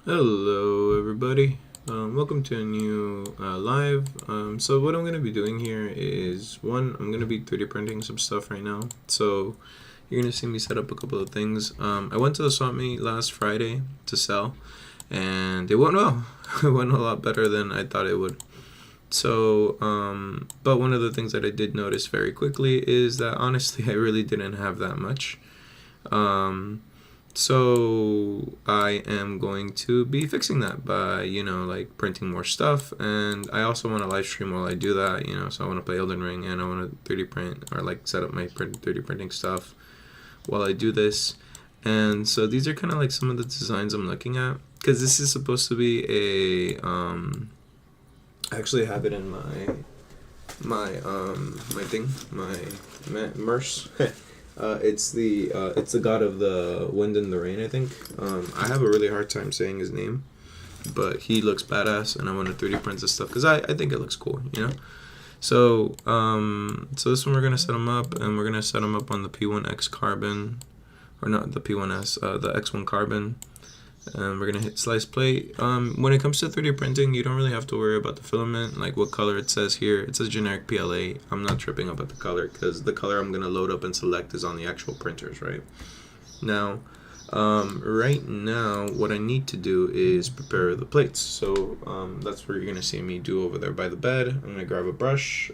Hello, everybody. Welcome to a new live. So what I'm gonna be doing here is I'm gonna be 3D printing some stuff right now. So you're gonna see me set up a couple of things. I went to the swap meet last Friday to sell, and it went well. It went a lot better than I thought it would. So, but one of the things that I did notice very quickly is that honestly, I really didn't have that much. Um, so I am going to be fixing that by, like printing more stuff. And I also want to live stream while I do that, so I want to play Elden Ring and I want to 3D print or like set up my 3D printing stuff while I do this. And so these are kind of like some of the designs I'm looking at because this is supposed to be I actually have it in my thing, my merce. It's the god of the wind and the rain, I think. I have a really hard time saying his name, but he looks badass, and I want to 3D print this stuff because I think it looks cool. So this one we're gonna set him up, and we're gonna set him up on the P1X carbon, or not the P1S, the X1 carbon. And we're gonna hit slice plate. When it comes to 3D printing, you don't really have to worry about the filament, like what color it says here. It says generic PLA. I'm not tripping up at the color because the color I'm gonna load up and select is on the actual printers, right? Now, right now, what I need to do is prepare the plates. So that's what you're gonna see me do over there by the bed. I'm gonna grab a brush,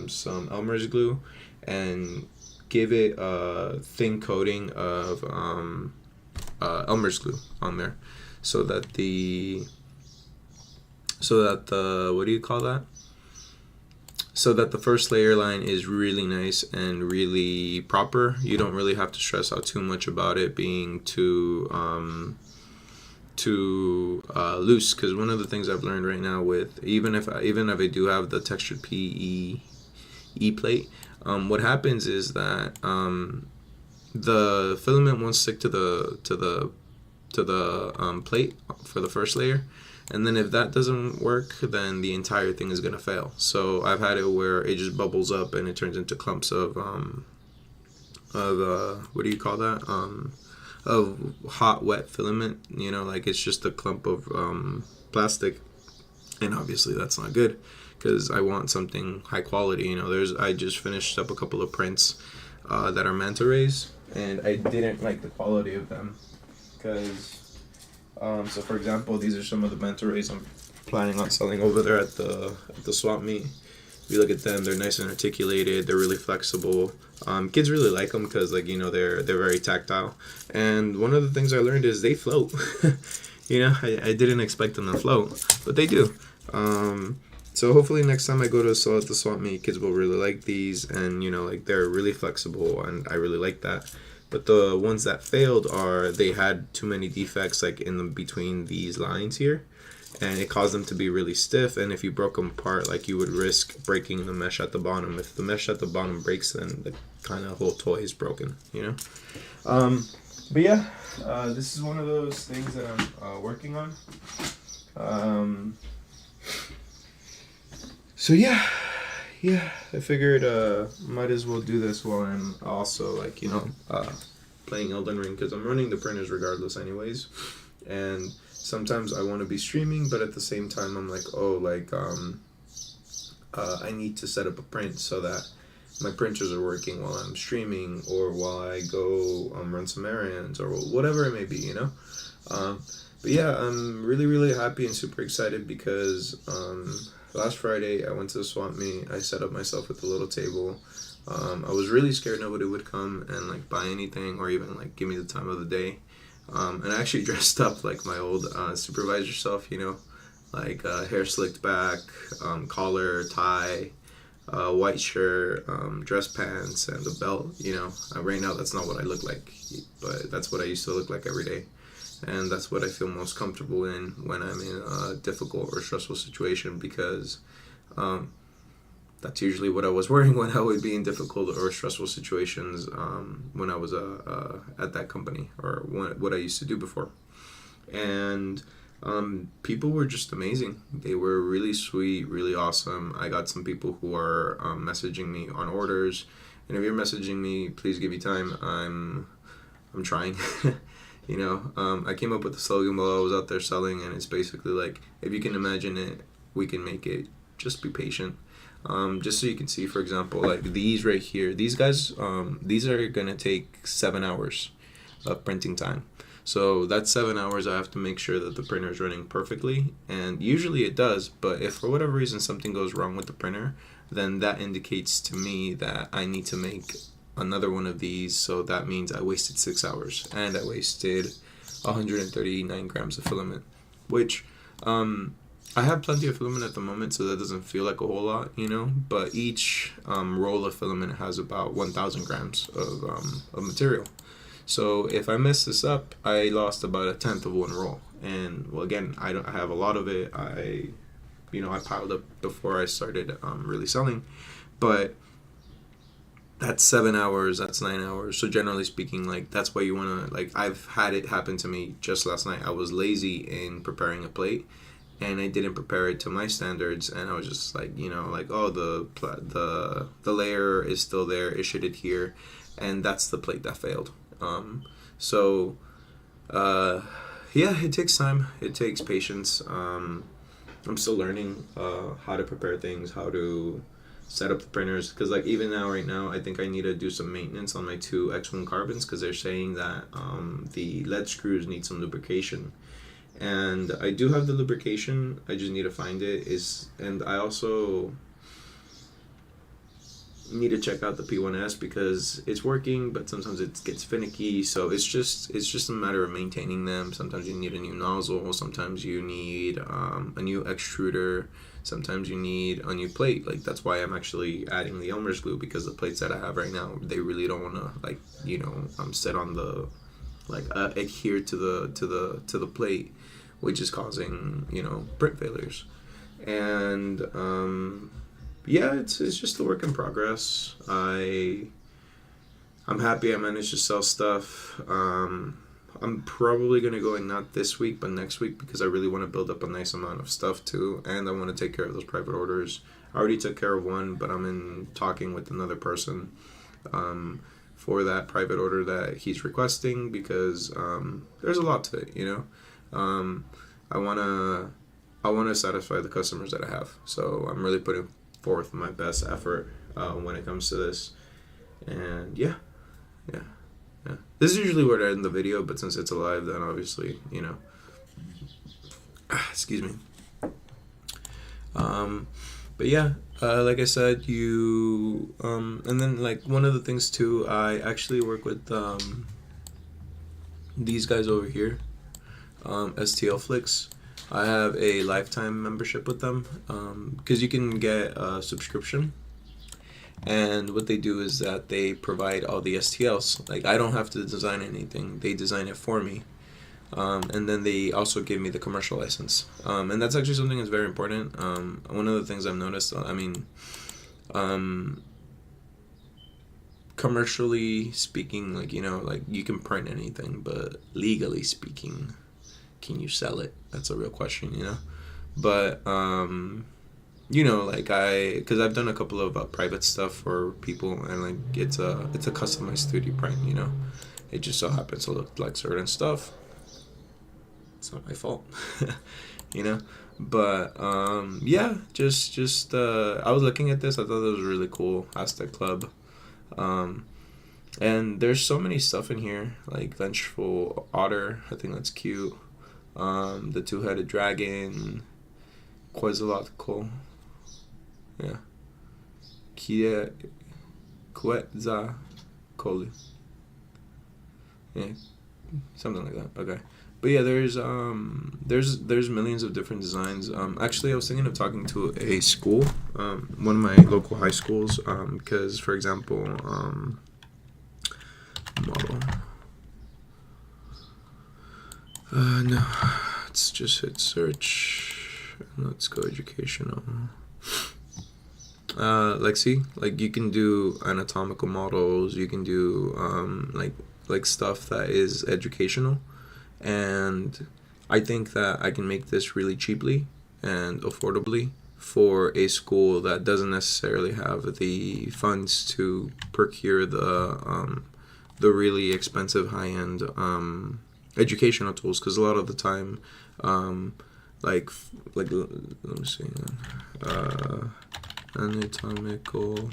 some Elmer's glue, and give it a thin coating of Elmer's glue on there, so that the what do you call that? So that the first layer line is really nice and really proper. You don't really have to stress out too much about it being too loose, because one of the things I've learned right now with even if I do have the textured PE plate, what happens is that the filament won't stick to the plate for the first layer, and then if that doesn't work, then the entire thing is gonna fail. So I've had it where it just bubbles up and it turns into clumps of what do you call that, of hot wet filament, like it's just a clump of plastic, and obviously that's not good because I want something high quality. I just finished up a couple of prints that are manta rays, and I didn't like the quality of them because so for example, these are some of the manta rays I'm planning on selling over there at the swap meet. If you look at them, they're nice and articulated, they're really flexible. Kids really like them because they're very tactile, and one of the things I learned is they float. I didn't expect them to float, but they do. So hopefully next time I go to sell at the swap meet, kids will really like these, and like they're really flexible, and I really like that. But the ones that failed they had too many defects like in the between these lines here, and it caused them to be really stiff, and if you broke them apart, like you would risk breaking the mesh at the bottom. If the mesh at the bottom breaks, then the kind of whole toy is broken, But yeah, this is one of those things that I'm working on. So yeah, I figured might as well do this while I'm also playing Elden Ring, because I'm running the printers regardless anyways, and sometimes I want to be streaming, but at the same time I'm like, I need to set up a print so that my printers are working while I'm streaming, or while I go run some errands, or whatever it may be, But yeah, I'm really, really happy and super excited because last Friday I went to the swap meet. I set up myself with a little table. I was really scared nobody would come and like buy anything or even like give me the time of the day. And I actually dressed up like my old supervisor self, like hair slicked back, collar, tie, white shirt, dress pants, and a belt. Right now that's not what I look like, but that's what I used to look like every day. And that's what I feel most comfortable in when I'm in a difficult or stressful situation, because that's usually what I was wearing when I would be in difficult or stressful situations when I was at that company, or what I used to do before. And people were just amazing. They were really sweet, really awesome. I got some people who are messaging me on orders, and if you're messaging me, please give me time. I'm trying. I came up with the slogan while I was out there selling, and it's basically like, if you can imagine it, we can make it. Just be patient. Just so you can see, for example, like these right here, these guys, these are gonna take 7 hours of printing time. So that's 7 hours. I have to make sure that the printer is running perfectly, and usually it does. But if for whatever reason something goes wrong with the printer, then that indicates to me that I need to make another one of these. So that means I wasted 6 hours, and I wasted 139 grams of filament, which I have plenty of filament at the moment, so that doesn't feel like a whole lot, But each roll of filament has about 1,000 grams of material. So if I mess this up, I lost about a tenth of one roll. And well, again, I have a lot of it. I piled up before I started really selling, but that's 7 hours. That's 9 hours. So generally speaking, like that's why you wanna like I've had it happen to me just last night. I was lazy in preparing a plate, and I didn't prepare it to my standards, and I was just like, oh, the layer is still there, it should adhere, and that's the plate that failed. So yeah, it takes time, it takes patience. I'm still learning how to prepare things, how to set up the printers, because like even now, right now, I think I need to do some maintenance on my two X1 carbons, because they're saying that the lead screws need some lubrication. And I do have the lubrication, I just need to find it. And I also need to check out the P1S, because it's working, but sometimes it gets finicky. So it's just a matter of maintaining them. Sometimes you need a new nozzle, sometimes you need a new extruder, sometimes you need a new plate. Like that's why I'm actually adding the Elmer's glue, because the plates that I have right now, they really don't want to sit on the adhere to the plate, which is causing print failures. And yeah, it's just a work in progress. I'm happy I managed to sell stuff. I'm probably gonna go in not this week but next week, because I really want to build up a nice amount of stuff too, and I want to take care of those private orders. I already took care of one, but I'm in talking with another person for that private order that he's requesting, because there's a lot to it. I wanna satisfy the customers that I have, so I'm really putting forth my best effort when it comes to this. And yeah. This is usually where I end the video, but since it's a live, then obviously excuse me. But yeah, like I said, and then like one of the things too, I actually work with these guys over here, STL Flicks. I have a lifetime membership with them, because you can get a subscription, and what they do is that they provide all the STLs. Like I don't have to design anything; they design it for me. And then they also give me the commercial license, and that's actually something that's very important. One of the things I've noticed, commercially speaking, like you can print anything, but legally speaking, can you sell it? That's a real question, But because I've done a couple of private stuff for people, and like it's a customized 3D print, It just so happens to look like certain stuff. It's not my fault, But yeah, just I was looking at this. I thought it was really cool. Aztec Club, and there's so many stuff in here, like Vengeful Otter. I think that's cute. The two-headed dragon, Quetzalcoatl, yeah, Quetzalcoatl, yeah, something like that. Okay, but yeah, there's millions of different designs. Actually, I was thinking of talking to a school, one of my local high schools, because for example, model. No, let's just hit search. Let's go educational. Like you can do anatomical models. You can do like stuff that is educational, and I think that I can make this really cheaply and affordably for a school that doesn't necessarily have the funds to procure the really expensive high-end educational tools, because a lot of the time, like let me see, anatomical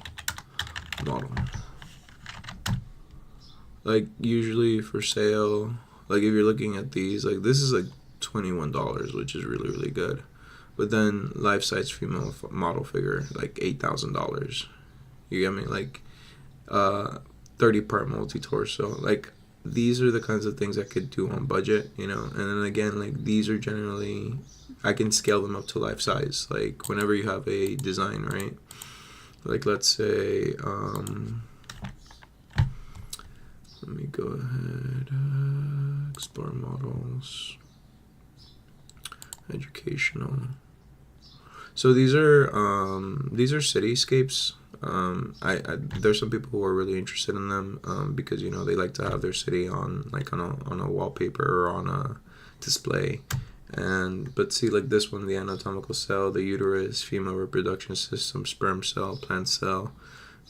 model, like usually for sale, like if you're looking at these, like this is like $21, which is really really good. But then life size female model figure, like $8,000. You get me? Like 30-part multi torso. Like these are the kinds of things I could do on budget, you know. And then again, like these are generally, I can scale them up to life size. Like whenever you have a design, right? Like let's say, let me go ahead, explore models, educational. So these are cityscapes. I there's some people who are really interested in them, because you know they like to have their city on like on a wallpaper or on a display. And but see, like this one, the anatomical cell, the uterus, female reproduction system, sperm cell, plant cell,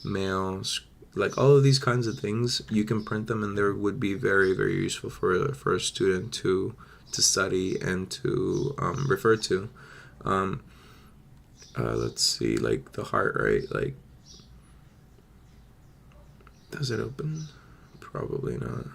males, like all of these kinds of things, you can print them, and they would be very very useful for a student to study and to refer to. Let's see, like the heart, right? Like, does it open? Probably not.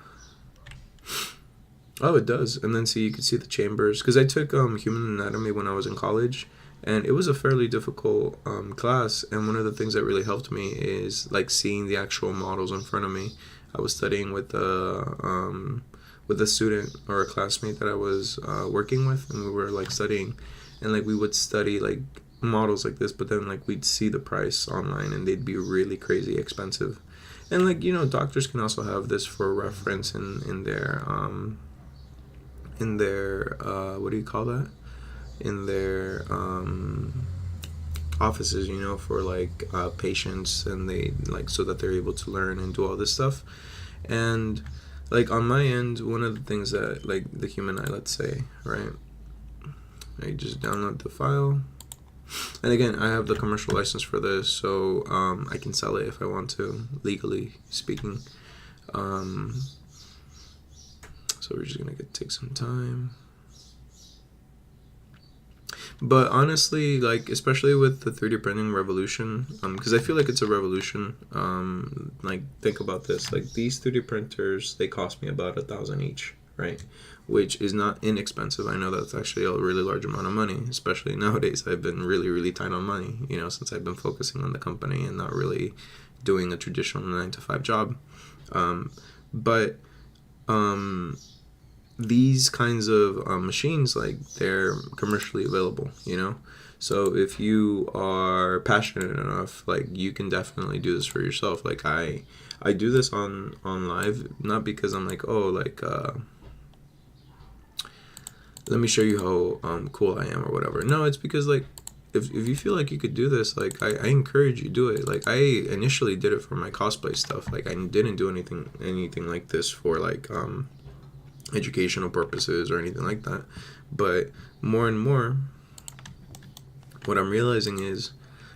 Oh, it does. And then see, you can see the chambers, because I took human anatomy when I was in college, and it was a fairly difficult class. And one of the things that really helped me is like seeing the actual models in front of me. I was studying with a student or a classmate that I was working with, and we were like studying, and like we would study like models like this, but then like we'd see the price online and they'd be really crazy expensive. And like, you know, doctors can also have this for reference in their what do you call that, in their offices, you know, for like patients, and they like so that they're able to learn and do all this stuff. And like on my end, one of the things that like the human eye, let's say, right, I just download the file. And again, I have the commercial license for this, so I can sell it if I want to, legally speaking. So we're just gonna take some time. But honestly, like especially with the 3D printing revolution, because I feel like it's a revolution. Like think about this: like these 3D printers, they cost me about $1,000 each, right? Which is not inexpensive. I know that's actually a really large amount of money, especially nowadays. I've been really, really tight on money, you know, since I've been focusing on the company and not really doing a traditional 9-to-5 job. But these kinds of machines, like they're commercially available, you know. So if you are passionate enough, like you can definitely do this for yourself. Like I do this on live, not because I'm like, oh, like let me show you how cool I am or whatever. No, it's because like if you feel like you could do this, like I encourage you do it. Like I initially did it for my cosplay stuff. Like I didn't do anything like this for like educational purposes or anything like that. But more and more, what I'm realizing is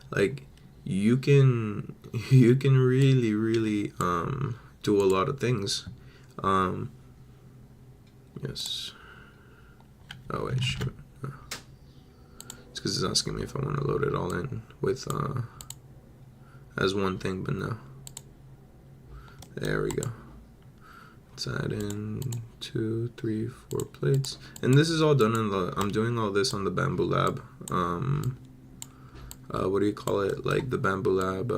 like you can really really do a lot of things. Yes. Oh wait, shoot. It's because it's asking me if I want to load it all in with as one thing, but no. There we go. Let's add in 2, 3, 4 plates, and this is all done in the. I'm doing all this on the Bamboo Lab. What do you call it? Like the Bamboo Lab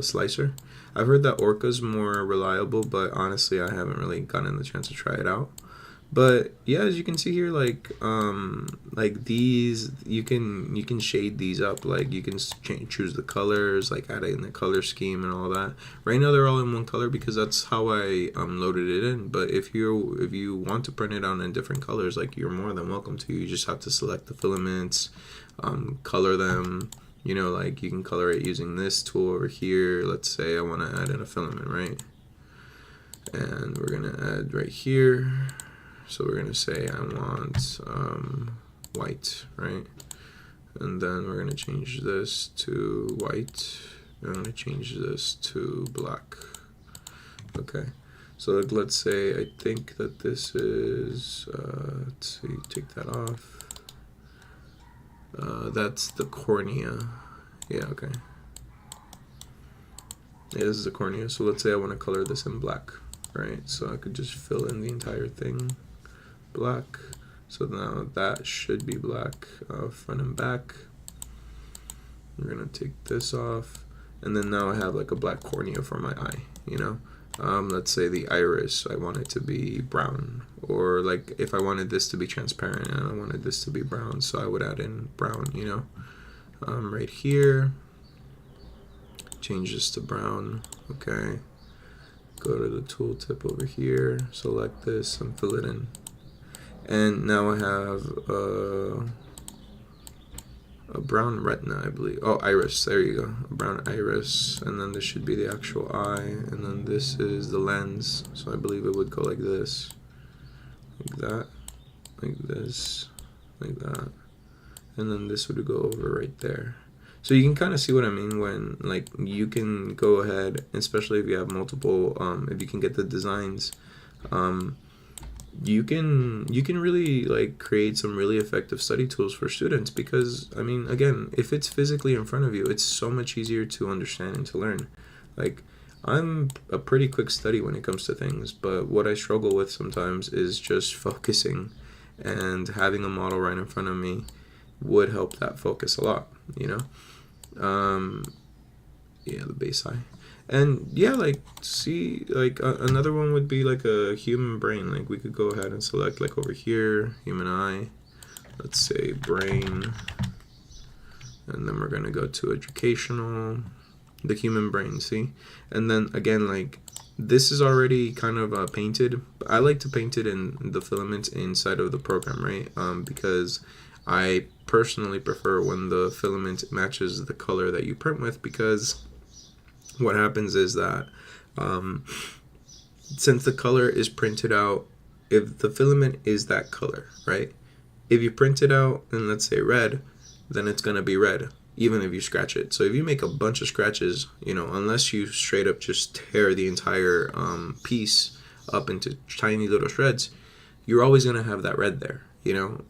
slicer. I've heard that Orca's more reliable, but honestly, I haven't really gotten the chance to try it out. But yeah, as you can see here, like these, you can shade these up. Like you can choose the colors, like add in the color scheme and all that. Right now they're all in one color because that's how I loaded it in. But if you want to print it out in different colors, like you're more than welcome to. You just have to select the filaments, color them. You know, like you can color it using this tool over here. Let's say I want to add in a filament, right? And we're gonna add right here. So we're gonna say I want white, right? And then we're gonna change this to white. I'm gonna change this to black. Okay. So like, let's say I think that this is, let's see, take that off. That's the cornea. Yeah, okay. Yeah, this is the cornea. So let's say I want to color this in black, right? So I could just fill in the entire thing black. So now that should be black, front and back. We're gonna take this off, and then now I have like a black cornea for my eye, you know? Let's say the iris, I want it to be brown, or like if I wanted this to be transparent and I wanted this to be brown, so I would add in brown, you know? Right here, change this to brown, okay. Go to the tooltip over here, select this and fill it in. And now I have a brown retina, I believe. Oh, iris, there you go. A brown iris, and then this should be the actual eye, and then this is the lens. So I believe it would go like this, like that, like this, like that, and then this would go over right there. So you can kind of see what I mean when, like, you can go ahead, especially if you have multiple, if you can get the designs, you can really like create some really effective study tools for students, because I mean, again, if it's physically in front of you, it's so much easier to understand and to learn. Like, I'm a pretty quick study when it comes to things, but what I struggle with sometimes is just focusing, and having a model right in front of me would help that focus a lot, you know. Yeah, the base eye. And yeah, like, see, like another one would be like a human brain. Like, we could go ahead and select, like, over here, human eye, let's say brain, and then we're going to go to educational, the human brain, see? And then again, like, this is already kind of painted. I like to paint it in the filament inside of the program, right? Because I personally prefer when the filament matches the color that you print with, because what happens is that since the color is printed out, if the filament is that color, right? If you print it out and let's say red, then it's going to be red, even if you scratch it. So if you make a bunch of scratches, you know, unless you straight up just tear the entire piece up into tiny little shreds, you're always going to have that red there, you know?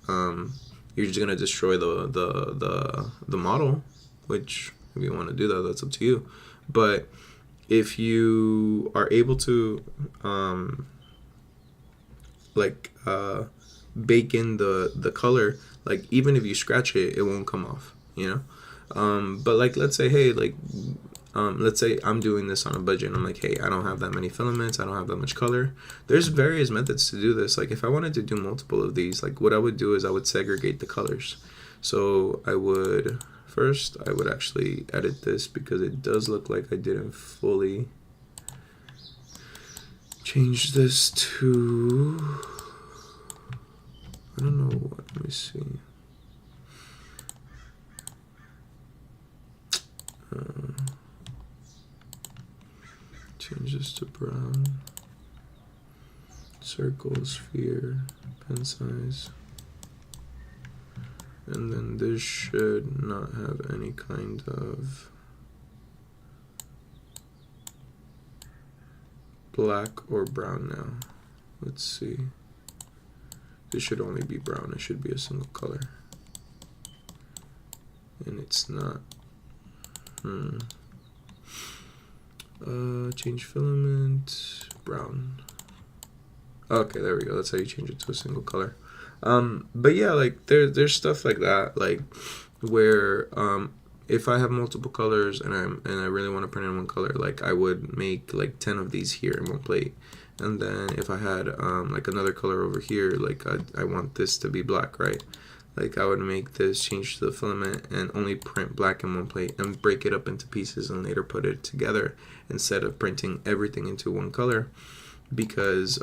You're just going to destroy the model, which if you want to do that, that's up to you. But if you are able to bake in the color, like, even if you scratch it, it won't come off, you know. But like, let's say, hey, like, let's say I'm doing this on a budget, and I'm like, hey, I don't have that many filaments, I don't have that much color. There's various methods to do this. Like, if I wanted to do multiple of these, like, what I would do is I would segregate the colors. So I would first, I would actually edit this, because it does look like I didn't fully change this to, I don't know what, let me see. Change this to brown. Circle, sphere, pen size. And then this should not have any kind of black or brown now. Let's see. This should only be brown. It should be a single color. And it's not. Change filament, brown. Okay, there we go. That's how you change it to a single color. But yeah, like, there's stuff like that, like, where if I have multiple colors and I really want to print in one color, like, I would make like 10 of these here in one plate. And then if I had like another color over here, like I want this to be black, right? Like, I would make this, change to the filament, and only print black in one plate and break it up into pieces and later put it together instead of printing everything into one color, because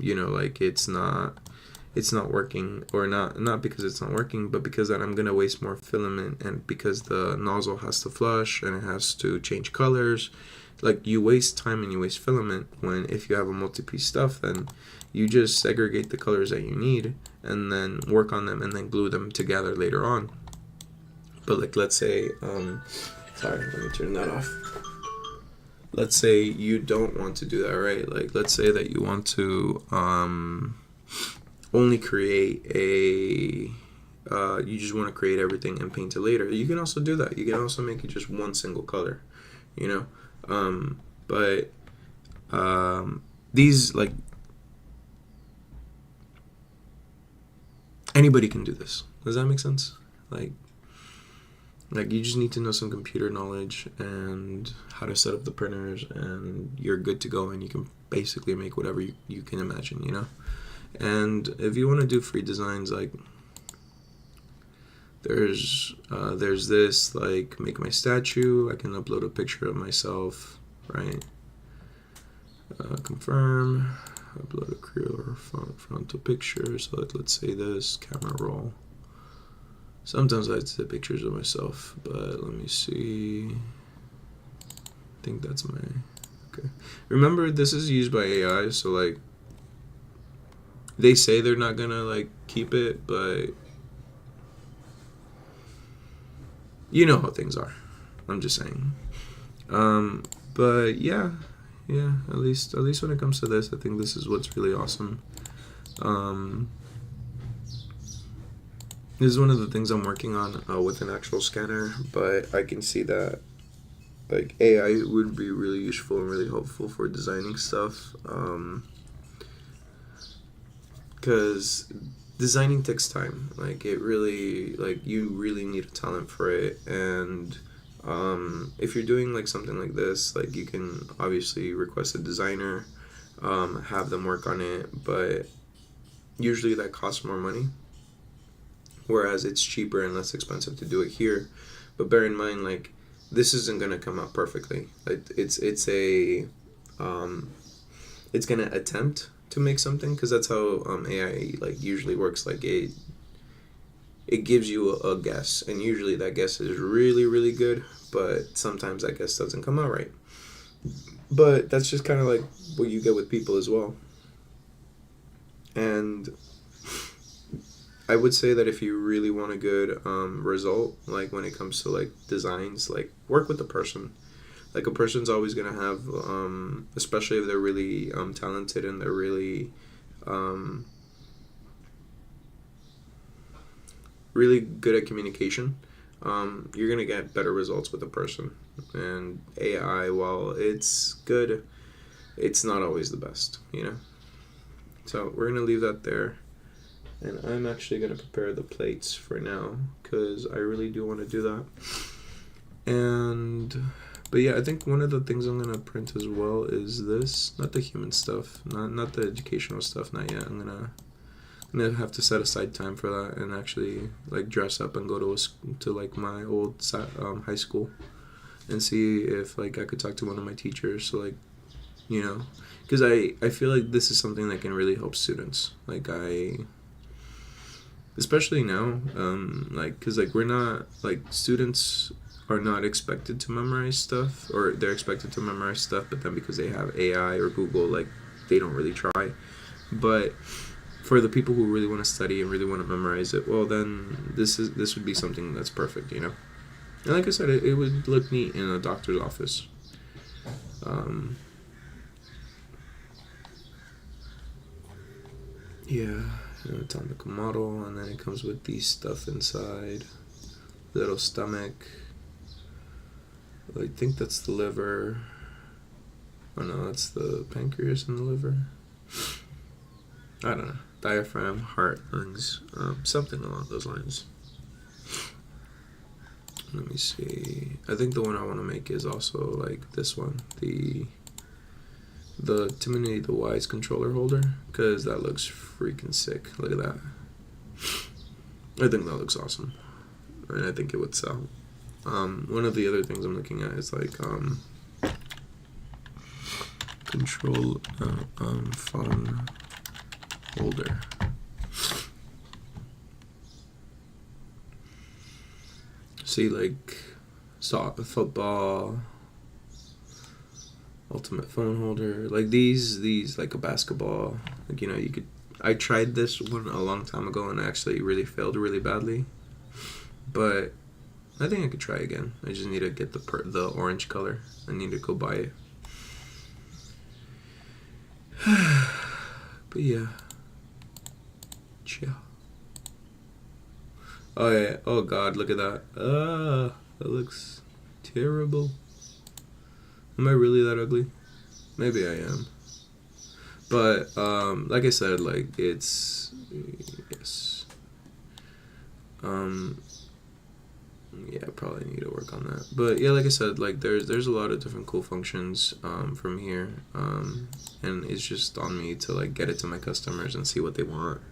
you know, like, it's not working, or not because it's not working, but because then I'm gonna waste more filament, and because the nozzle has to flush and it has to change colors. Like, you waste time and you waste filament, when if you have a multi-piece stuff, then you just segregate the colors that you need and then work on them and then glue them together later on. But like, let's say sorry, let me turn that off. let's say you don't want to do that, right? Like, let's say that you want to only create a you just want to create everything and paint it later. You can also do that. You can also make it just one single color, you know. But these, like, anybody can do this. Does that make sense? Like you just need to know some computer knowledge and how to set up the printers, and you're good to go, and you can basically make whatever you can imagine, you know. And if you want to do free designs, like there's this, like, make my statue. I can upload a picture of myself, right? Confirm, upload a clear frontal picture. So let's say this, camera roll. Sometimes I take pictures of myself, but let me see. I think that's my, okay. Remember, this is used by AI, so like they say they're not gonna like keep it, but you know how things are. I'm just saying. But yeah, at least when it comes to this, I think this is what's really awesome. This is one of the things I'm working on with an actual scanner, but I can see that like AI would be really useful and really helpful for designing stuff, because designing takes time. Like, it really, like, you really need a talent for it. And if you're doing like something like this, like, you can obviously request a designer, have them work on it, but usually that costs more money, whereas it's cheaper and less expensive to do it here. But bear in mind, like, this isn't gonna come out perfectly. Like, it's gonna attempt to make something, because that's how AI like usually works. Like, it gives you a guess, and usually that guess is really, really good, but sometimes that guess doesn't come out right. But that's just kind of like what you get with people as well. And I would say that if you really want a good result, like when it comes to like designs, like, work with the person. Like, a person's always gonna have, especially if they're really talented and they're really really good at communication, you're gonna get better results with a person. And AI, while it's good, it's not always the best, you know. So we're gonna leave that there. And I'm actually going to prepare the plates for now, because I really do want to do that. But yeah, I think one of the things I'm going to print as well is this. Not the human stuff, not the educational stuff, not yet. I'm gonna have to set aside time for that and actually like dress up and go to like my old high school and see if like I could talk to one of my teachers. So, like, you know, because I feel like this is something that can really help students. Like, especially now, like, because like we're not, like, students are not expected to memorize stuff, or they're expected to memorize stuff, but then because they have AI or Google, like, they don't really try. But for the people who really want to study and really want to memorize it, well, then this would be something that's perfect, you know. And like I said, it would look neat in a doctor's office. Yeah. Anatomical model, and then it comes with these stuff inside. Little stomach. I think that's the liver. Oh no, that's the pancreas and the liver. I don't know. Diaphragm, heart, lungs, something along those lines. Let me see. I think the one I want to make is also like this one, the Timothy the Wise controller holder, because that looks freaking sick. Look at that. I think that looks awesome, and I think it would sell. One of the other things I'm looking at is like control phone holder. See, like, football, ultimate phone holder, like these like a basketball, like, you know, you could. I tried this one a long time ago and actually really failed really badly, but I think I could try again. I just need to get the orange color. I need to go buy it. But yeah. Chill. Oh yeah. Oh god, look at that. That looks terrible. Am I really that ugly? Maybe I am. But like I said, like it's yes. Um yeah, I probably need to work on that. But yeah, like I said, like there's a lot of different cool functions from here. And it's just on me to like get it to my customers and see what they want,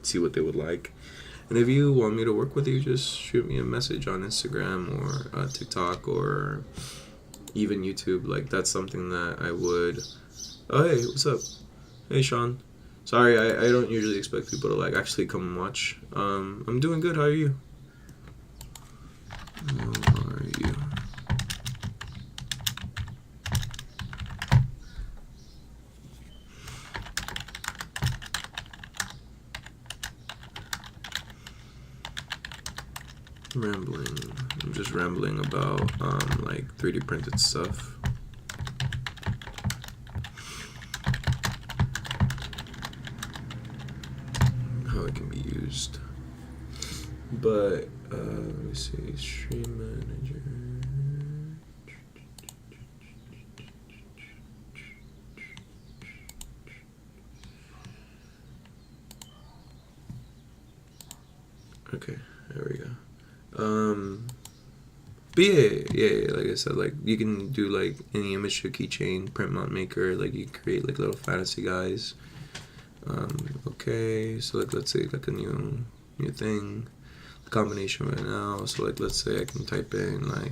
see what they would like. And if you want me to work with you, just shoot me a message on Instagram or TikTok or even YouTube. Like that's something that I would. Oh hey, what's up? Hey Sean. Sorry, I don't usually expect people to like actually come and watch. I'm doing good. How are you? How are you? Rambling. I'm just rambling about like 3D printed stuff. How it can be used. But let me see. Stream manager. Okay, there we go. But yeah, like I said, like you can do like any image to keychain, print mount maker, like you can create like little fantasy guys. Okay, so like let's say like a new thing, a combination right now. So like let's say I can type in like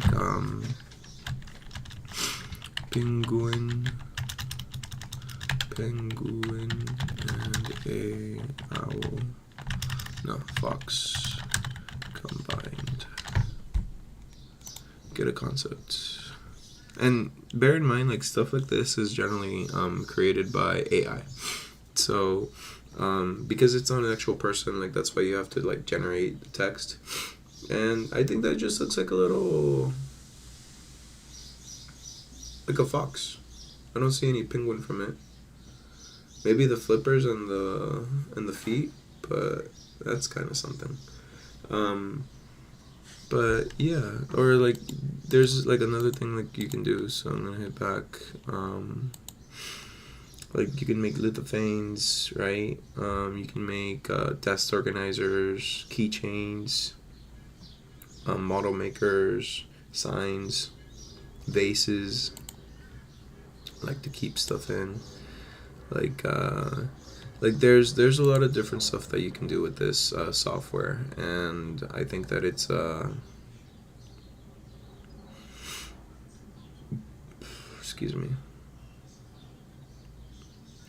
penguin and a owl. No, fox combined. Get a concept. And bear in mind, like stuff like this is generally created by AI. So because it's not an actual person, like that's why you have to like generate the text. And I think that just looks like a little like a fox. I don't see any penguin from it. Maybe the flippers and the feet, but that's kind of something. But yeah, or like there's like another thing like you can do. So I'm gonna hit back. Like you can make lithophanes, right? You can make desk organizers, keychains, model makers, signs, vases, like to keep stuff in. Like there's a lot of different stuff that you can do with this software, and I think that it's excuse me,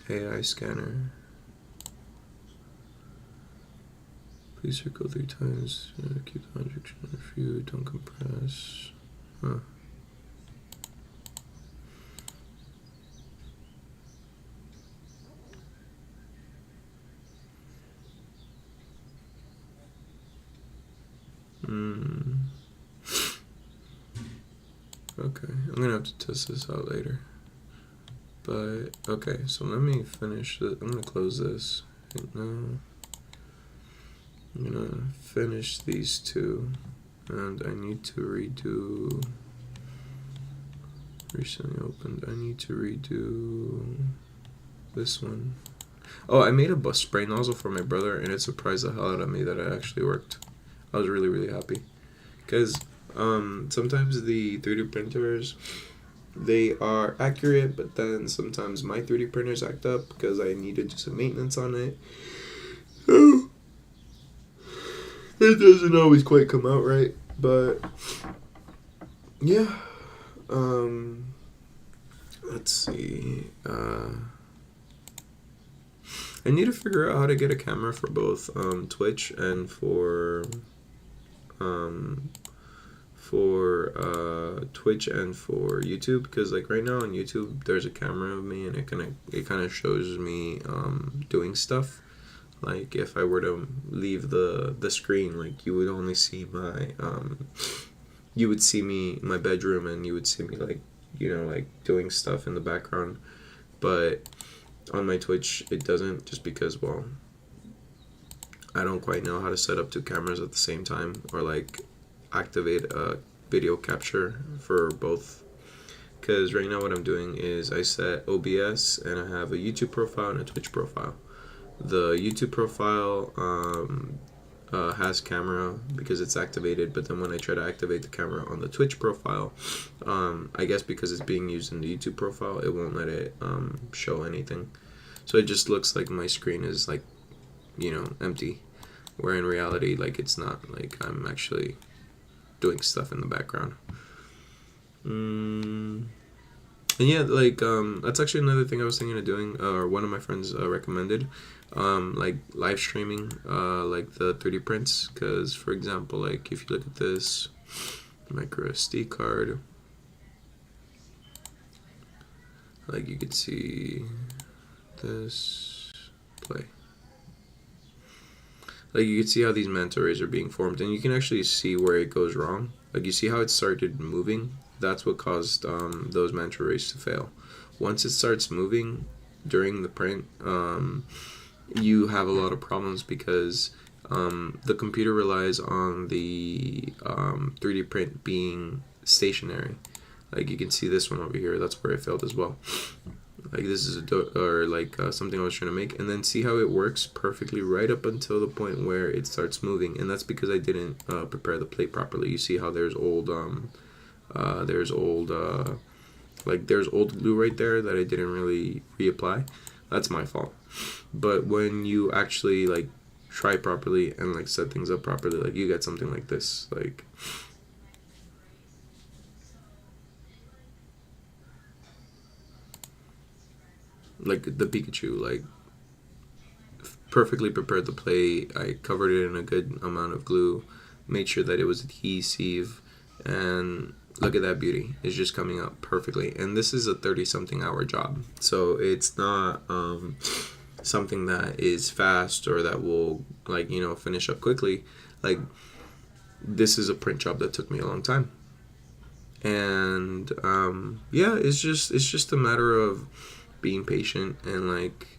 AI scanner. Please circle 3 times. Keep the object view. Don't compress. Huh. Okay, I'm gonna have to test this out later. But okay, so let me finish it. I'm gonna close this right now. I'm gonna finish these two, and I need to redo. Recently opened. I need to redo this one. Oh, I made a spray nozzle for my brother, and it surprised the hell out of me that it actually worked. I was really, really happy. Because sometimes the 3D printers, they are accurate, but then sometimes my 3D printers act up because I need to do some maintenance on it. It doesn't always quite come out right, but yeah. Let's see. I need to figure out how to get a camera for both Twitch and for Twitch and for YouTube, because like right now on YouTube there's a camera of me and it kind of shows me doing stuff. Like if I were to leave the screen, like you would only see my you would see me in my bedroom and you would see me like like doing stuff in the background. But On my Twitch, it doesn't, just because, well, I don't quite know how to set up two cameras at the same time, or like activate a video capture for both. Because right now what I'm doing is I set OBS and I have a YouTube profile and a Twitch profile. The YouTube profile has camera because it's activated, but then when I try to activate the camera on the Twitch profile, I guess because it's being used in the YouTube profile, it won't let it show anything. So it just looks like my screen is like, empty, where in reality, like, it's not, like I'm actually doing stuff in the background. And yeah, like, that's actually another thing I was thinking of doing, or one of my friends recommended, like live streaming, like the 3D prints. Because, for example, like if you look at this micro SD card, like you could see this play. Like you can see how these manta rays are being formed, and you can actually see where it goes wrong. Like you see how it started moving. That's what caused those manta rays to fail. Once it starts moving during the print, you have a lot of problems because the computer relies on the 3D print being stationary. Like you can see this one over here. That's where it failed as well. Like this is something I was trying to make, and then see how it works perfectly right up until the point where it starts moving, and that's because I didn't prepare the plate properly. You see how there's old glue right there that I didn't really reapply. That's my fault. But when you actually like try properly and like set things up properly, like you get something like this, like the Pikachu, like perfectly prepared the plate. I covered it in a good amount of glue, made sure that it was adhesive, and look at that beauty. It's just coming out perfectly. And this is a 30-something hour job, so it's not something that is fast or that will finish up quickly. Like this is a print job that took me a long time. And yeah, it's just a matter of being patient and like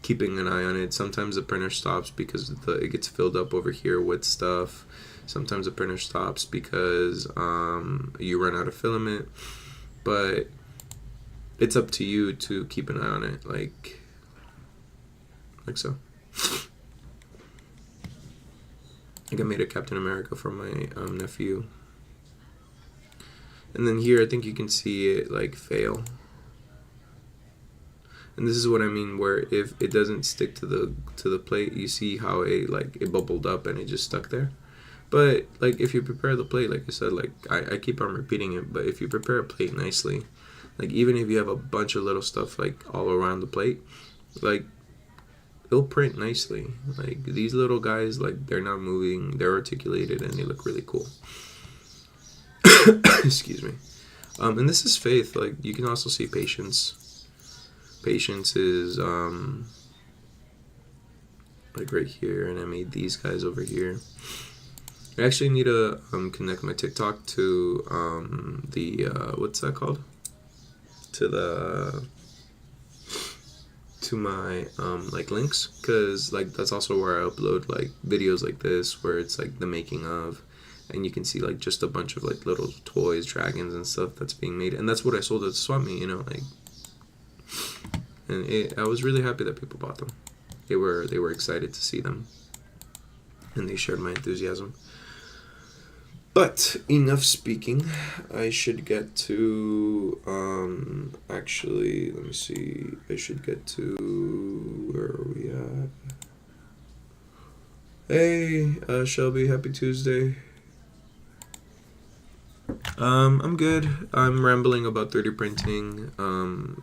keeping an eye on it. Sometimes the printer stops because it gets filled up over here with stuff. Sometimes the printer stops because you run out of filament. But it's up to you to keep an eye on it, like so. Like I made a Captain America for my nephew. And then here I think you can see it like fail. And this is what I mean, where if it doesn't stick to the plate, you see how it bubbled up and it just stuck there. But like if you prepare the plate, like I said, like I keep on repeating it, but if you prepare a plate nicely, like even if you have a bunch of little stuff like all around the plate, like it'll print nicely. Like these little guys, like they're not moving, they're articulated, and they look really cool. Excuse me. And this is faith. Like you can also see patience. Patience is like right here, and I made these guys over here. I actually need to connect my TikTok to the what's that called? To my like links, because like that's also where I upload like videos like this, where it's like the making of, and you can see like just a bunch of like little toys, dragons and stuff that's being made, and that's what I sold at Swap Meet, like. And I was really happy that people bought them. They were excited to see them, and they shared my enthusiasm. But enough speaking. I should get to actually, let me see. I should get to, where are we at? Hey, Shelby, happy Tuesday. I'm good. I'm rambling about 3D printing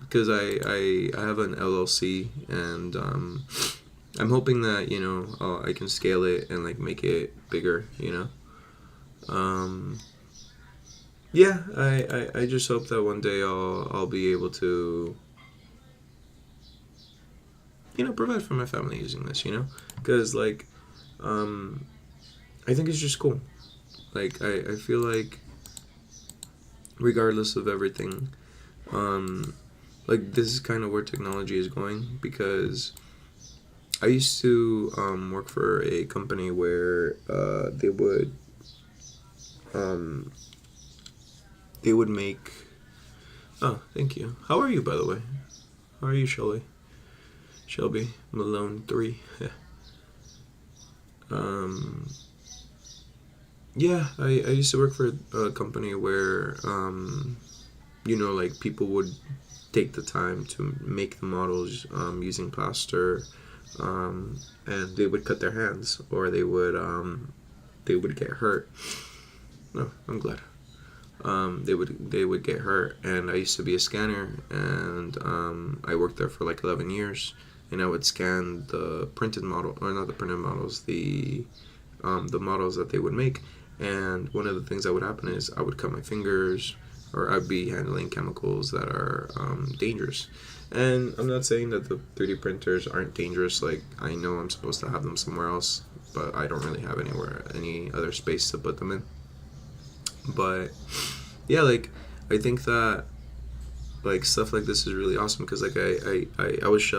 because I have an LLC, and I'm hoping that I can scale it and like make it bigger. Yeah, I just hope that one day I'll be able to provide for my family using this, because like I think it's just cool. Like I feel like regardless of everything, like this is kind of where technology is going, because I used to work for a company where um, they would make. Oh, thank you. How are you, by the way? How are you, Shelby? Shelby Malone 3. um, yeah, I used to work for a company where like people would take the time to make the models using plaster, and they would cut their hands, or they would get hurt. No, I'm glad. They would get hurt, and I used to be a scanner, and I worked there for like 11 years, and I would scan the printed model, or not the printed models, the models that they would make. And one of the things that would happen is I would cut my fingers, or I'd be handling chemicals that are dangerous. And I'm not saying that the 3D printers aren't dangerous. Like, I know I'm supposed to have them somewhere else, but I don't really have any other space to put them in. But yeah, like, I think that like stuff like this is really awesome, because like I was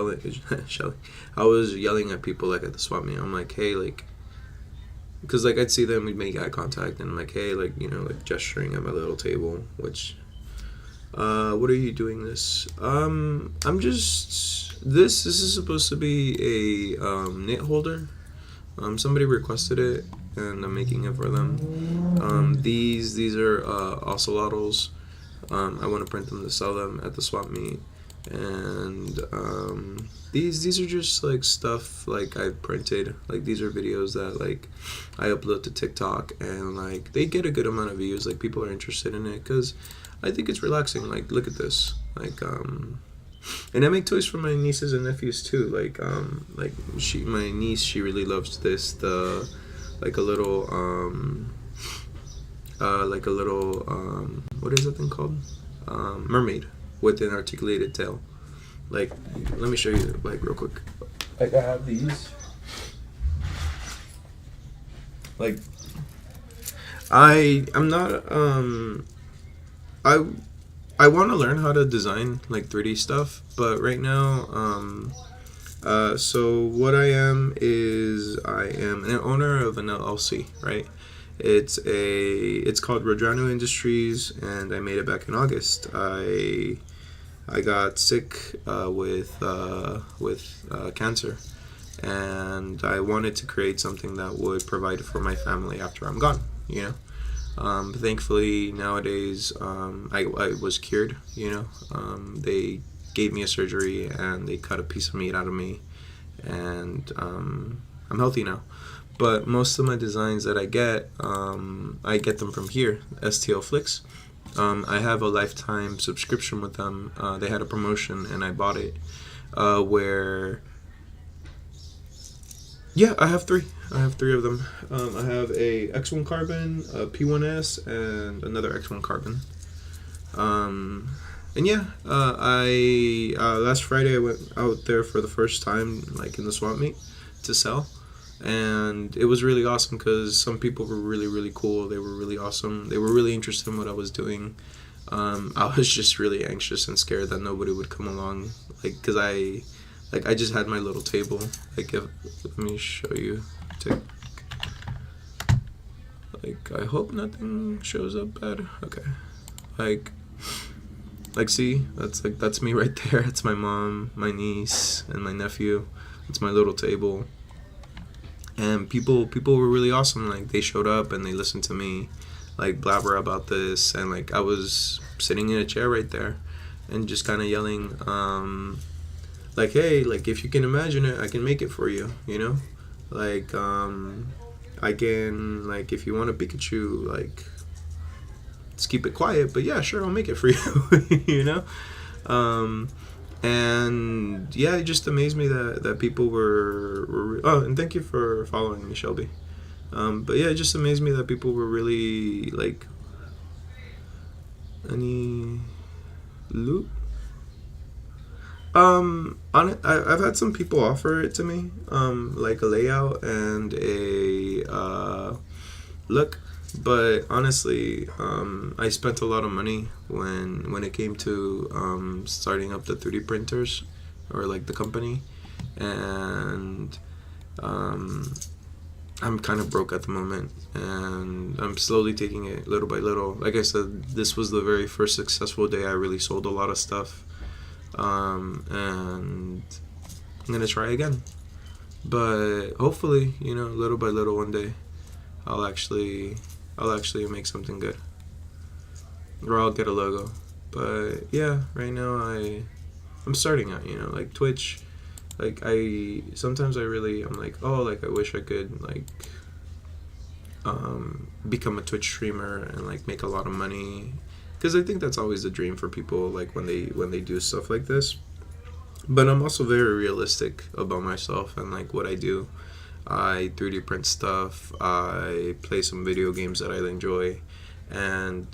I was yelling at people like at the swap meet. I'm like, hey, like, because like I'd see them, we'd make eye contact, and I'm like, hey, like, like gesturing at my little table, which what are you doing this? I'm just this is supposed to be a knit holder. Somebody requested it, and I'm making it for them. These are ocelotls. I want to print them to sell them at the swap meet, and these are just like stuff like I've printed. Like, these are videos that like I upload to TikTok, and like they get a good amount of views. Like, people are interested in it because I think it's relaxing. Like, look at this. Like, and I make toys for my nieces and nephews too. Like my niece, she really loves this. The like a little what is that thing called? Mermaid with an articulated tail. Like, let me show you like real quick. Like, I have these. Like, I'm not I want to learn how to design like 3D stuff, but right now so what I am is I am an owner of an LLC, right? It's called Rodrano Industries, and I made it back in August. I got sick with cancer, and I wanted to create something that would provide for my family after I'm gone. Thankfully nowadays I was cured. They gave me a surgery, and they cut a piece of meat out of me, and I'm healthy now. But most of my designs that I get them from here, STL Flicks. I have a lifetime subscription with them. They had a promotion, and I bought it. I have three. I have three of them. I have a X1 carbon, a P1S, and another X1 carbon. And yeah, I last Friday I went out there for the first time, like in the swap meet, to sell. And it was really awesome because some people were really, really cool. They were really awesome. They were really interested in what I was doing. I was just really anxious and scared that nobody would come along, like, because I just had my little table. Like, let me show you. I hope nothing shows up bad. Okay. Like, see, that's me right there. It's my mom, my niece, and my nephew. It's my little table. And people were really awesome. Like, they showed up and they listened to me like blabber about this, and like I was sitting in a chair right there and just kind of yelling like, hey, like, if you can imagine it, I can make it for you, like I can, like, if you want a Pikachu, like, let's keep it quiet, but yeah, sure, I'll make it for you. And yeah, it just amazed me that people were oh, and thank you for following me, Shelby. But yeah, it just amazed me that people were really like, any loot. I've had some people offer it to me, like a layout and a look. But honestly, I spent a lot of money when it came to starting up the 3D printers, or like the company, and um, I'm kind of broke at the moment, and I'm slowly taking it little by little. Like I said, this was the very first successful day I really sold a lot of stuff, and I'm gonna try again. But hopefully, little by little, one day I'll actually I'll actually make something good, or I'll get a logo. But yeah, right now I'm starting out. Like Twitch. Like I'm like, oh, like I wish I could like become a Twitch streamer and like make a lot of money, because I think that's always the dream for people like when they do stuff like this. But I'm also very realistic about myself and like what I do. I 3D print stuff. I play some video games that I enjoy, and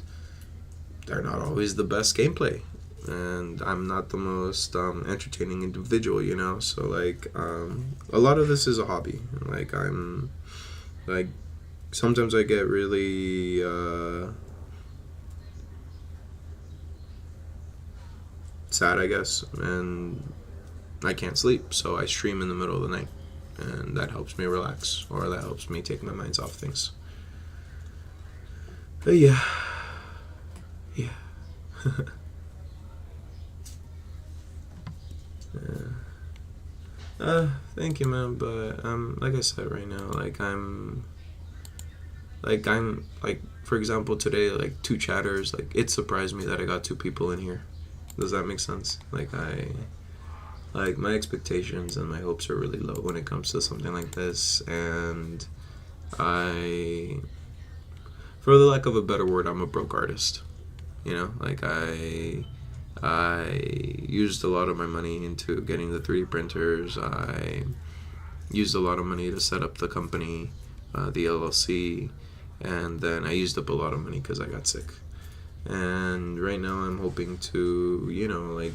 they're not always the best gameplay. And I'm not the most entertaining individual, So like, a lot of this is a hobby. Like like sometimes I get really sad, I guess, and I can't sleep, so I stream in the middle of the night, and that helps me relax, or that helps me take my minds off things. But yeah, yeah. Yeah. Thank you, man. But like I said, right now, like for example, today, like two chatters, like it surprised me that I got two people in here. Does that make sense? Like my expectations and my hopes are really low when it comes to something like this, and I, for the lack of a better word, I'm a broke artist. Like I used a lot of my money into getting the 3D printers. I used a lot of money to set up the company, the LLC, and then I used up a lot of money because I got sick. And right now I'm hoping to, like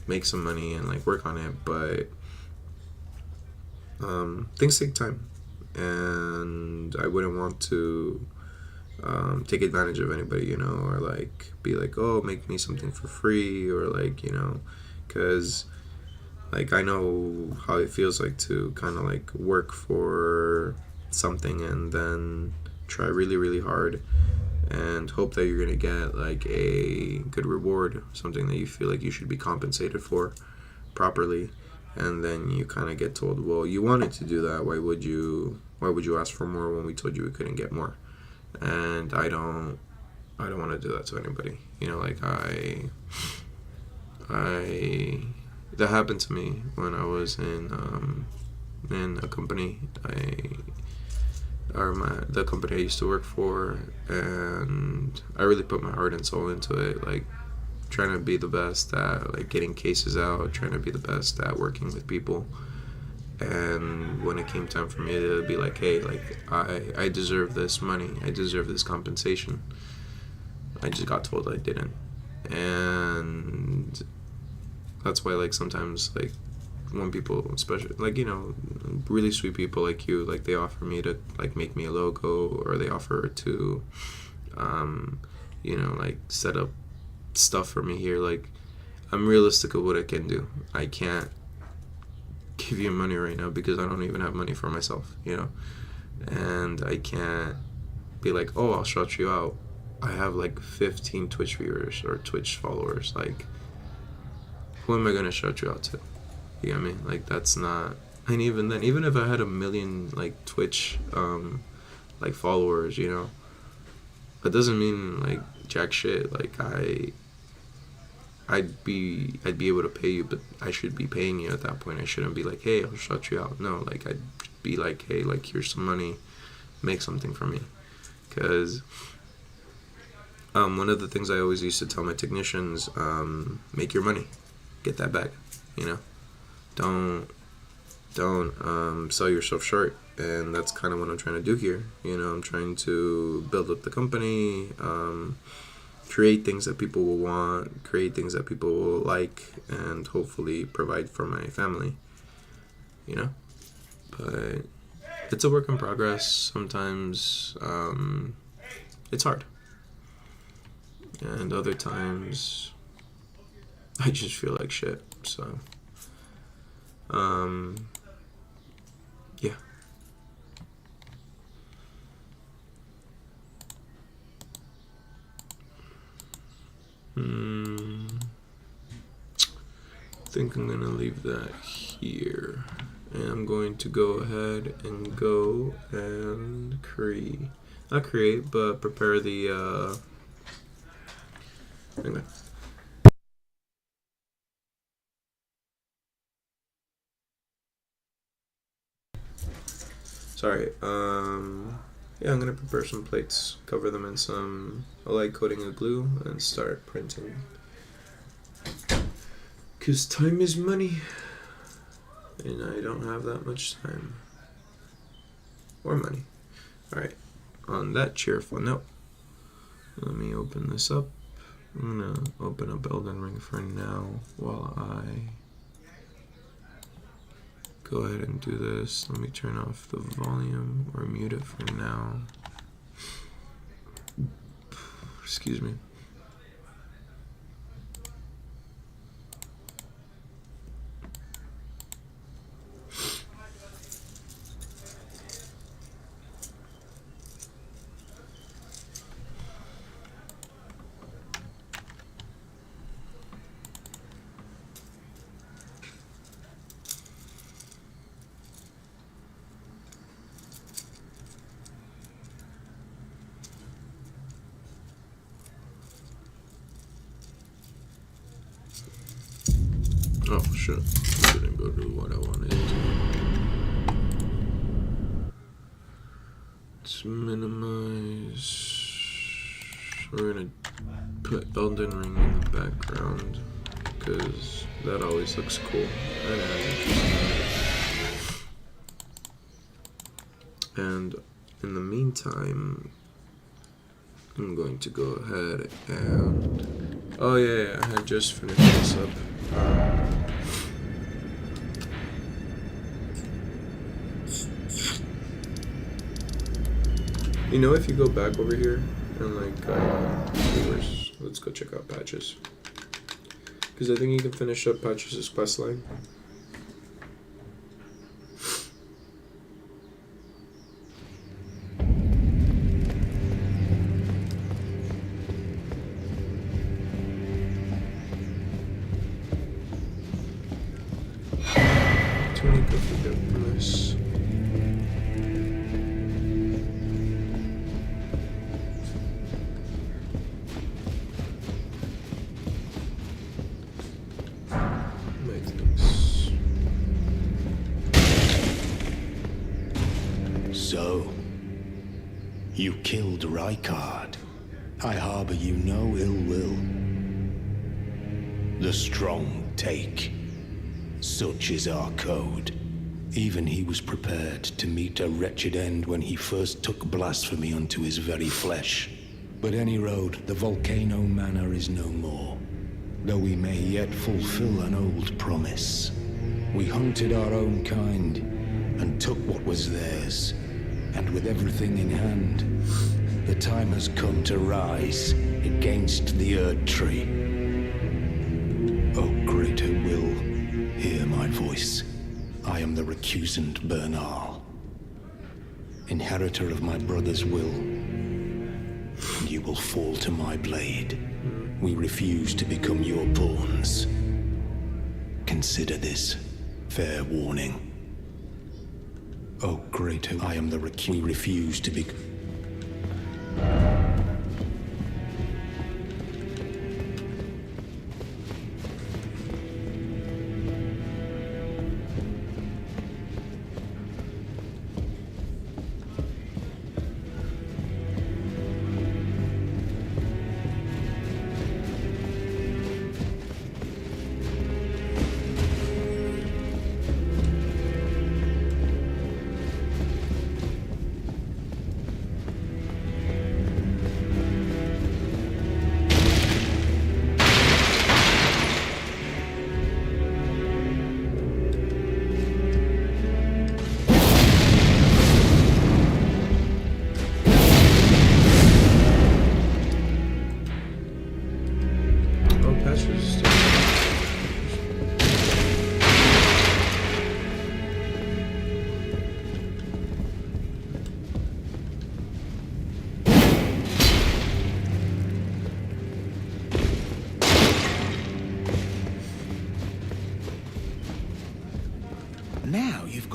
make some money and like work on it, but things take time, and I wouldn't want to take advantage of anybody, or like be like, oh, make me something for free, or like, because like I know how it feels like to kind of like work for something and then try really, really hard and hope that you're gonna get like a good reward, something that you feel like you should be compensated for properly, and then you kind of get told, well, you wanted to do that, why would you ask for more when we told you we couldn't get more? And I don't want to do that to anybody. Like I that happened to me when I was in a company. The company I used to work for, and I really put my heart and soul into it, like trying to be the best at like getting cases out, trying to be the best at working with people. And when it came time for me to be like, hey, like I deserve this money, I deserve this compensation, I just got told I didn't. And that's why like sometimes like when people, especially like really sweet people like you, like they offer me to like make me a logo, or they offer to like set up stuff for me here, like I'm realistic of what I can do. I can't give you money right now because I don't even have money for myself, and I can't be like, oh, I'll shout you out. I have like 15 Twitch viewers or Twitch followers. Like, who am I gonna shout you out to? You get me? Like, that's not. And even then, even if I had 1 million like Twitch like followers, that doesn't mean like jack shit. Like I'd be able to pay you, but I should be paying you at that point. I shouldn't be like, hey, I'll shut you out. No, like I'd be like, hey, like here's some money, make something for me. Because one of the things I always used to tell my technicians, make your money, get that back. Don't sell yourself short. And that's kind of what I'm trying to do here. I'm trying to build up the company. Create things that people will want, create things that people will like, and hopefully provide for my family, But it's a work in progress. Sometimes it's hard. And other times, I just feel like shit. So, yeah. I think I'm gonna leave that here. And I'm going to go ahead and go and not create, but prepare the, anyway. Sorry, yeah, I'm gonna prepare some plates, cover them in some light coating of glue, and start printing. Cause time is money, and I don't have that much time. Or money. Alright, on that cheerful note, let me open this up. I'm gonna open up Elden Ring for now while I go ahead and do this. Let me turn off the volume or mute it for now. Excuse me. Oh shit, I didn't go do what I wanted to. Let's minimize. We're gonna put Elden Ring in the background because that always looks cool. And in the meantime, I'm going to go ahead and... Oh yeah, I had just finished this up. You know, if you go back over here and let's go check out Patches. Because I think you can finish up Patches' quest line. So, you killed Rykard. I harbor you no ill will. The strong take. Such is our code. Even he was prepared to meet a wretched end when he first took blasphemy unto his very flesh. But any road, the Volcano Manor is no more. Though we may yet fulfill an old promise. We hunted our own kind, and took what was theirs. And with everything in hand, the time has come to rise against the Erd Tree. O greater will, hear my voice. I am the recusant Bernal, inheritor of my brother's will. And you will fall to my blade. We refuse to become your pawns. Consider this fair warning. Oh, greater, I am the we refuse to be...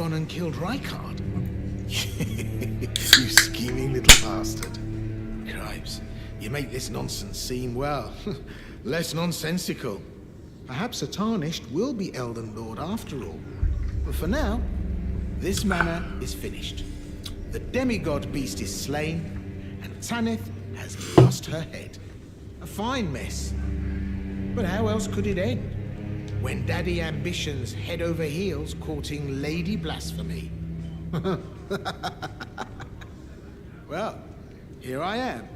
gone and killed Rykard? You scheming little bastard. Cripes, you make this nonsense seem, well, less nonsensical. Perhaps a Tarnished will be Elden Lord after all. But for now, this manor is finished. The demigod beast is slain, and Tanith has lost her head. A fine mess. But how else could it end? When Daddy Ambition's head over heels courting Lady Blasphemy. Well, here I am,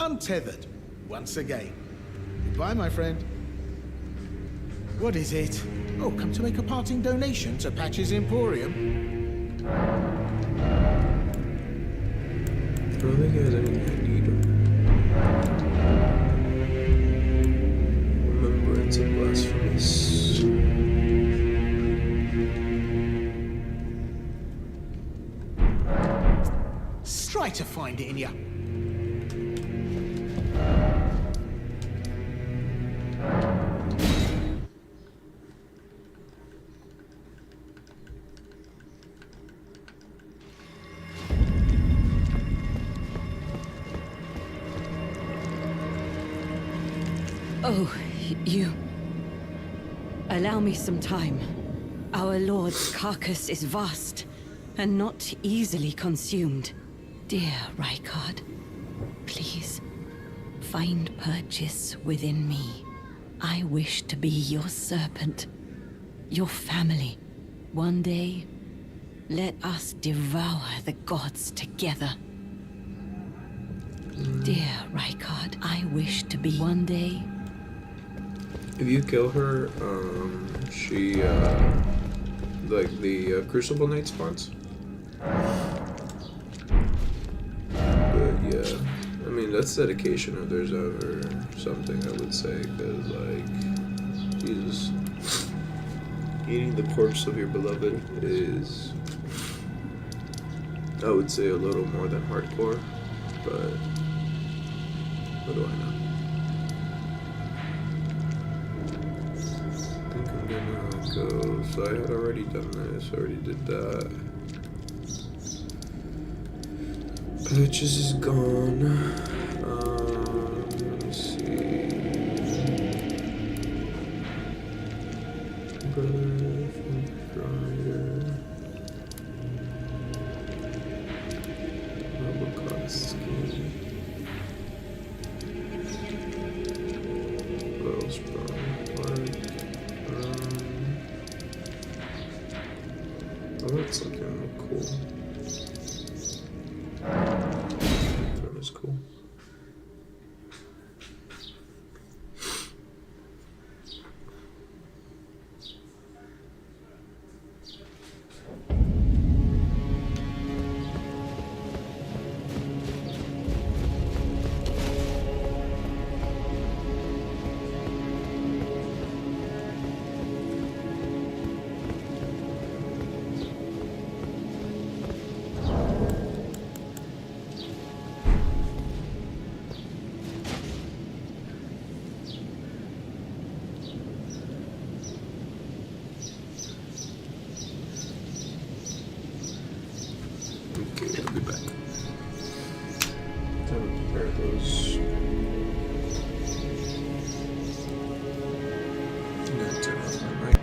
untethered, once again. Goodbye, my friend. What is it? Oh, come to make a parting donation to Patch's Emporium? I don't think he has anything I need. Remembrance of blasphemous. Try to find it in ya. Oh, you... Allow me some time. Our Lord's carcass is vast, and not easily consumed. Dear Rykard, please, find purchase within me. I wish to be your serpent, your family. One day, let us devour the gods together. Dear Rykard, I wish to be one day... If you kill her, she, like, the Crucible Knight spawns. But, yeah. I mean, that's dedication if there's ever something, I would say, because, like, Jesus. Eating the corpse of your beloved is, I would say, a little more than hardcore, but what do I know? Go. So I had already done this, I already did that. Patches is gone. Let me see. Brother from Friar. Nobukoski. What else, bro? Oh, that's looking cool. That is cool. Okay, I'll be back. Time to prepare those. I'm gonna turn off my mic.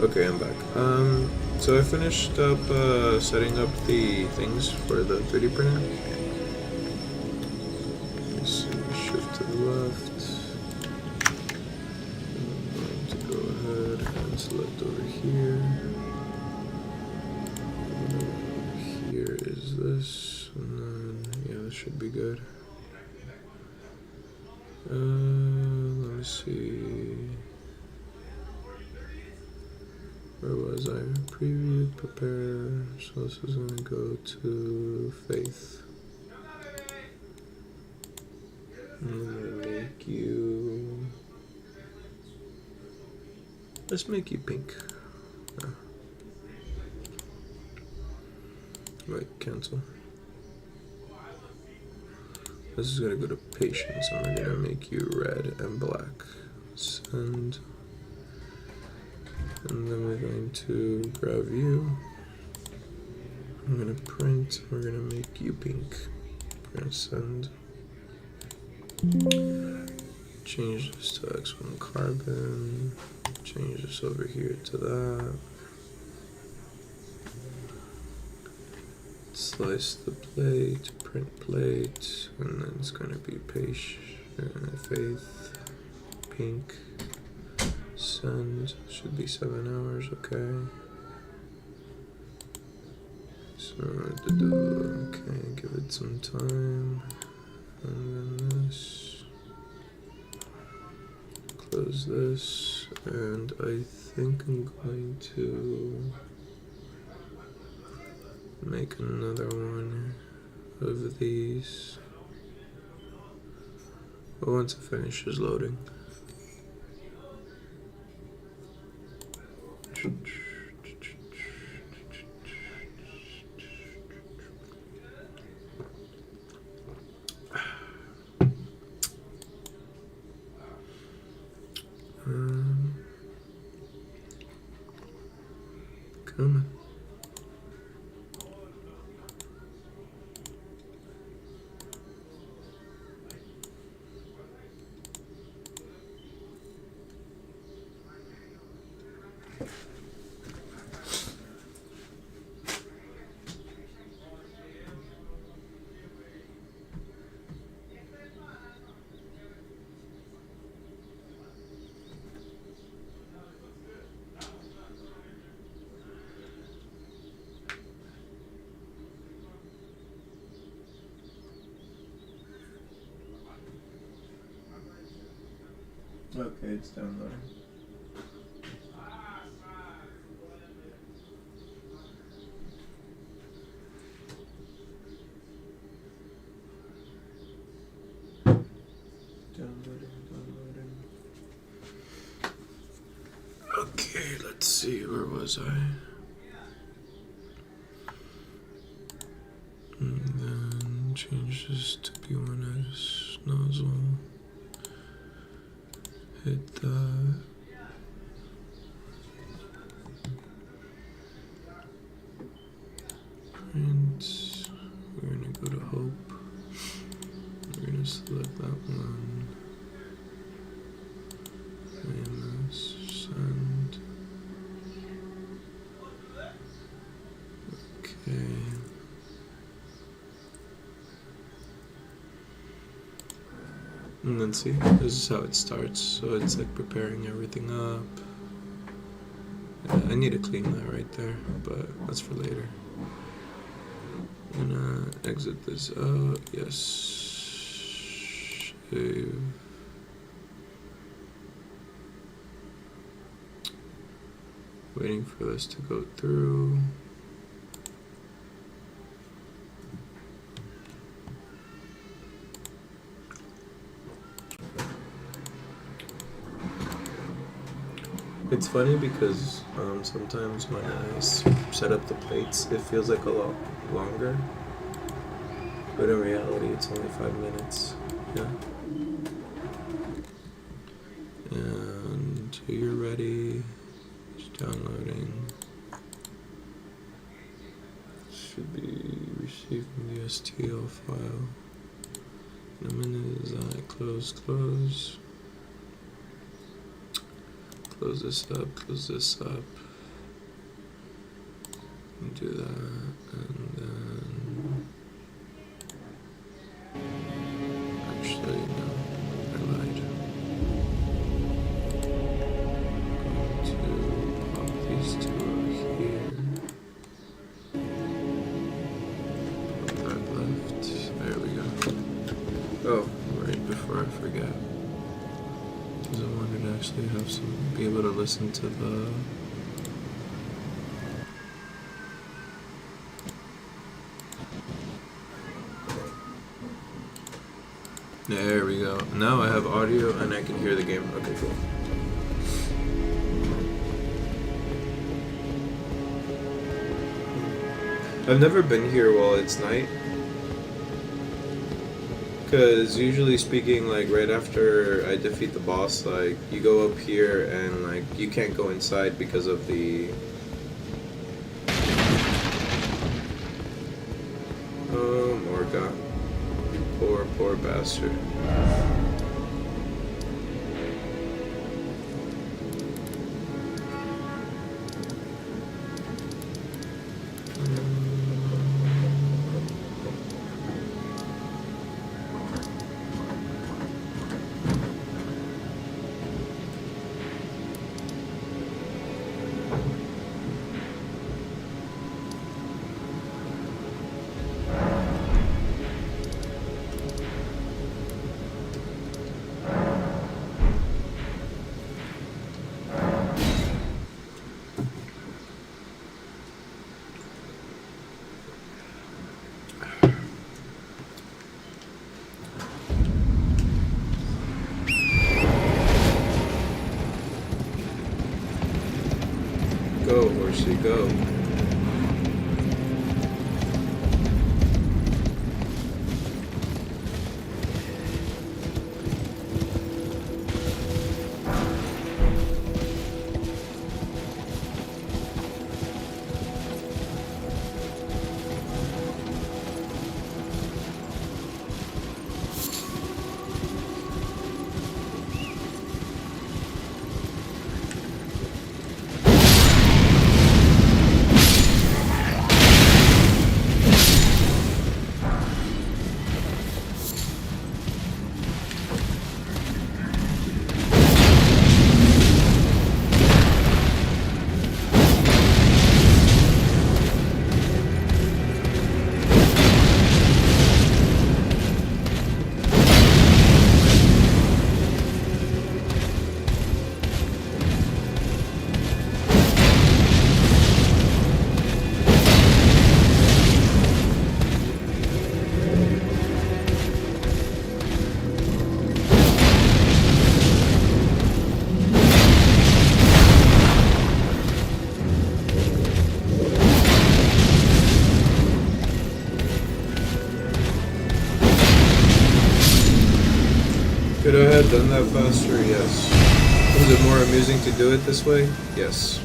Okay, I'm back. So I finished up setting up the things for the 3D printer. Let's see, shift to the left. I'm going to go ahead and select over here. Here is this, and then yeah, this should be good. Let me see. Where was I? Preview, prepare. So this is gonna go to Faith. I'm gonna make you. Let's make you pink. Yeah. Right, cancel. This is gonna go to patience, and we're gonna make you red and black. Send. And then we're going to grab you. I'm gonna print. We're gonna make you pink. We're gonna send. Change this to X1 carbon. Change this over here to that. Slice the plate, print plate, and then it's gonna be Faith, pink, send, should be 7 hours, okay. So, okay, give it some time, and then this, close this, and I think I'm going to make another one of these. But once it finishes loading. Come on. Okay, it's downloading. Downloading. Okay, let's see, where was I? And then change this to B1S nozzle. Hit that. Print. We're gonna go to Hope. We're gonna select that one. AMS, send. Okay. And then see, this is how it starts. So it's like preparing everything up. Yeah, I need to clean that right there, but that's for later. I'm gonna exit this out. Yes. Save. Waiting for this to go through. It's funny because sometimes when I set up the plates, it feels like a lot longer, but in reality, it's only 5 minutes. Yeah. And you're ready. It's downloading. Should be receiving the STL file. In a minute, is that close. Close this up, do that, and then actually no, I lied. Going to pop these two over here. Put that left. There we go. Oh, right before I forget, because I wanted to actually have be able to listen to the. There we go. Now I have audio and I can hear the game. Okay, cool. I've never been here while it's night. Because usually speaking, like right after I defeat the boss, like you go up here and like you can't go inside because of the. Oh, Morga. Poor, poor bastard. Go, horsey, go. Could I have done that faster? Yes. Was it more amusing to do it this way? Yes.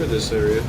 remember this area.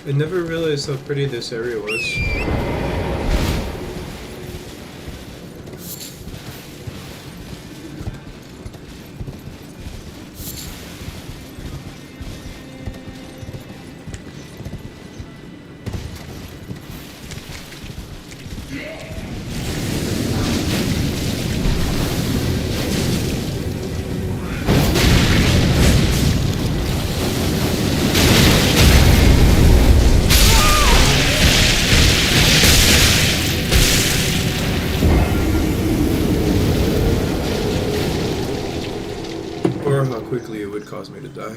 I never realized how pretty this area was. Or how quickly it would cause me to die.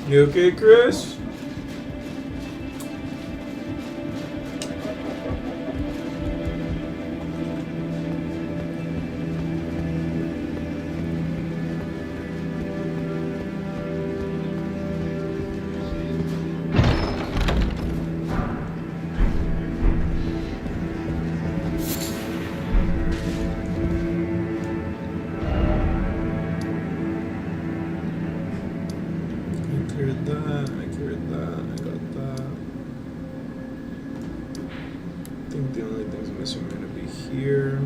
You okay, Chris? I cleared that, I cleared that, I got that. I think the only things missing are gonna be here.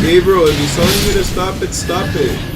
Gabriel, if he's telling you to stop it, stop it.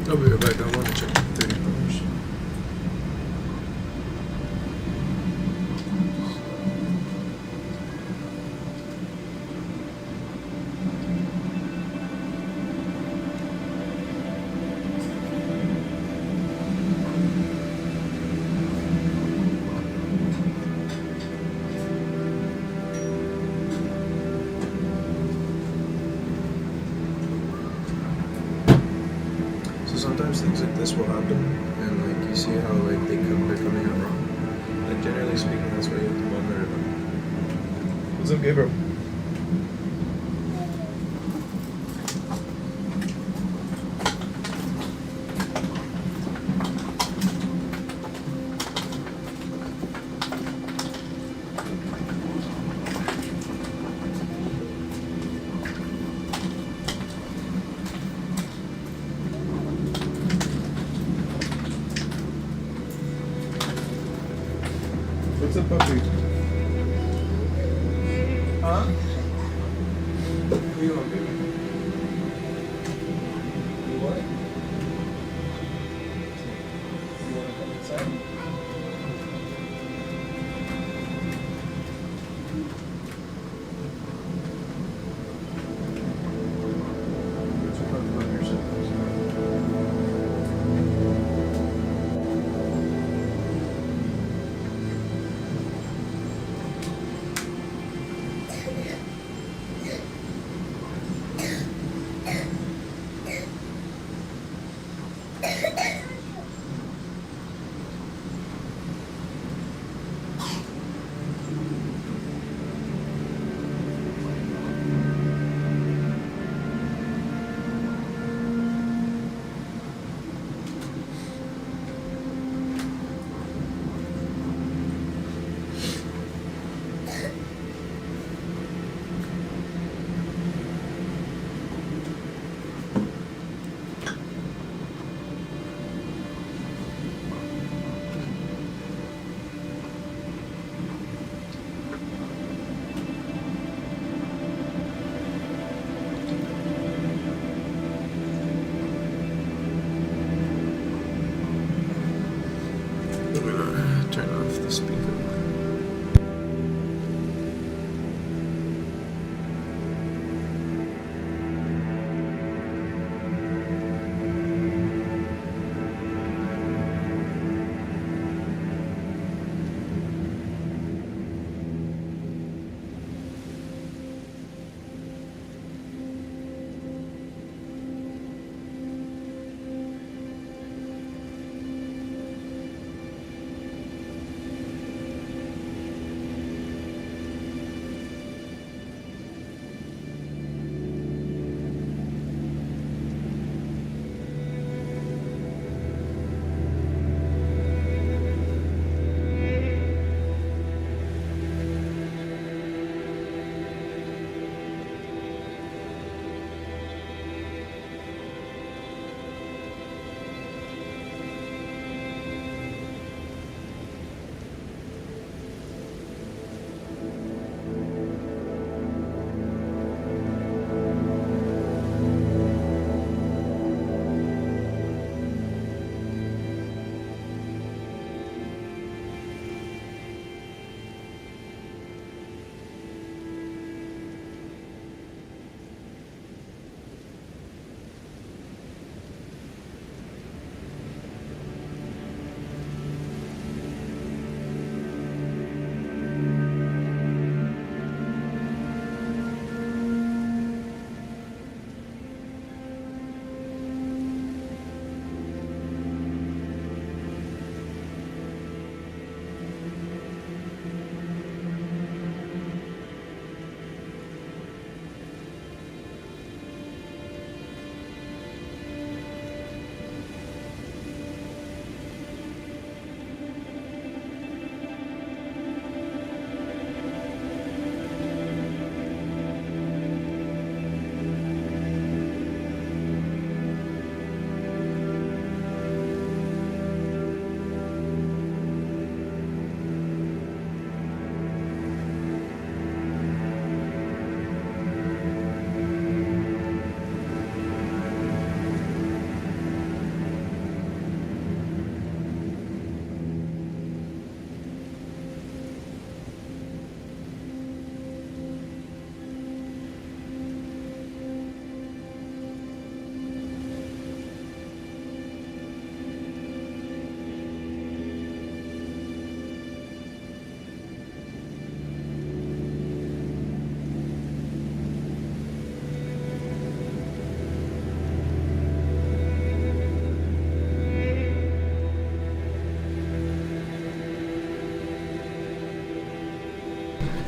I'll be right back. I want to check the 30 numbers. Sometimes things like this will happen, and like you see how like they're coming out wrong. Like generally speaking, that's why you have to monitor them. What's up, Gabriel? What's up, puppy? Huh? What do you want, baby? You what? You want to come inside? to speak of.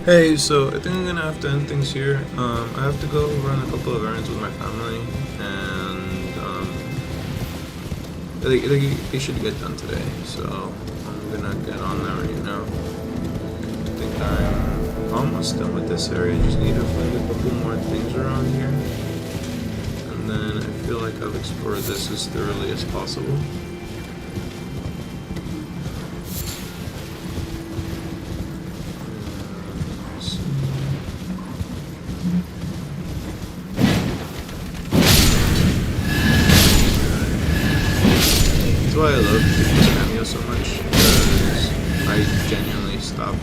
Hey, so I think I'm gonna have to end things here. I have to go run a couple of errands with my family, and they should get done today. So I'm gonna get on that right now. I think I'm almost done with this area. Just need to find a couple more things around here, and then I feel like I've explored this as thoroughly as possible. That's why I love this cameo so much, because I genuinely stopped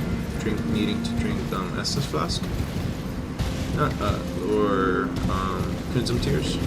needing to drink Estus Flask, not or Crimson Tears.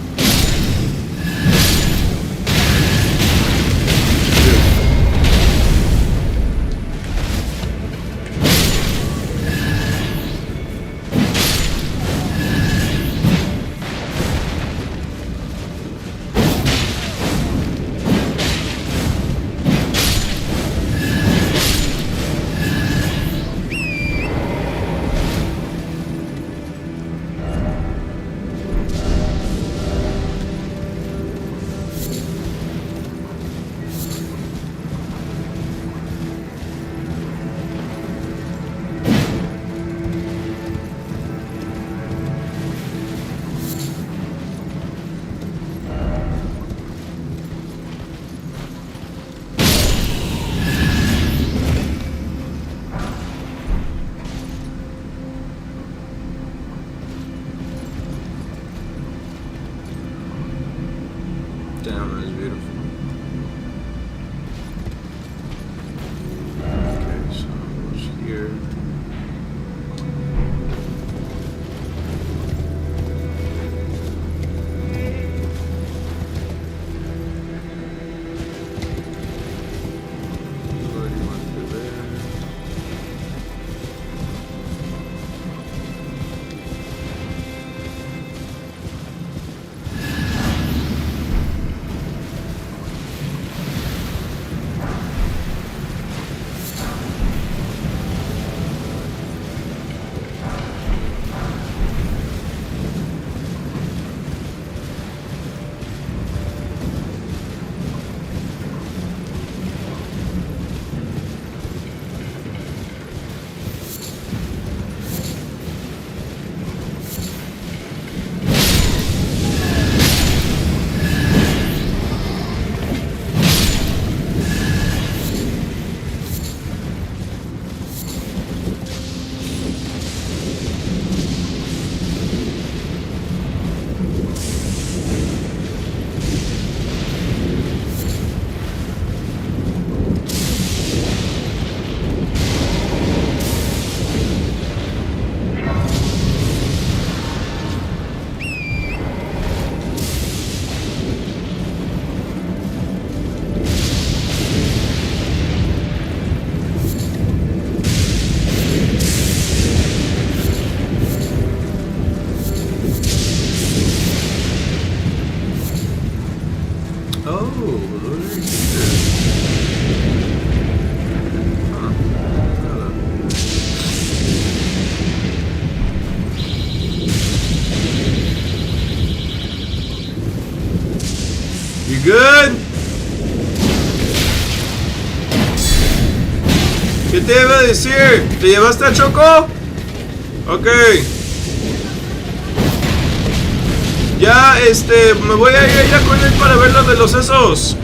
good? ¿Qué te iba a decir? ¿Te llevaste a Choco? Ok. Ya, me voy a ir allá con él para ver lo de los sesos.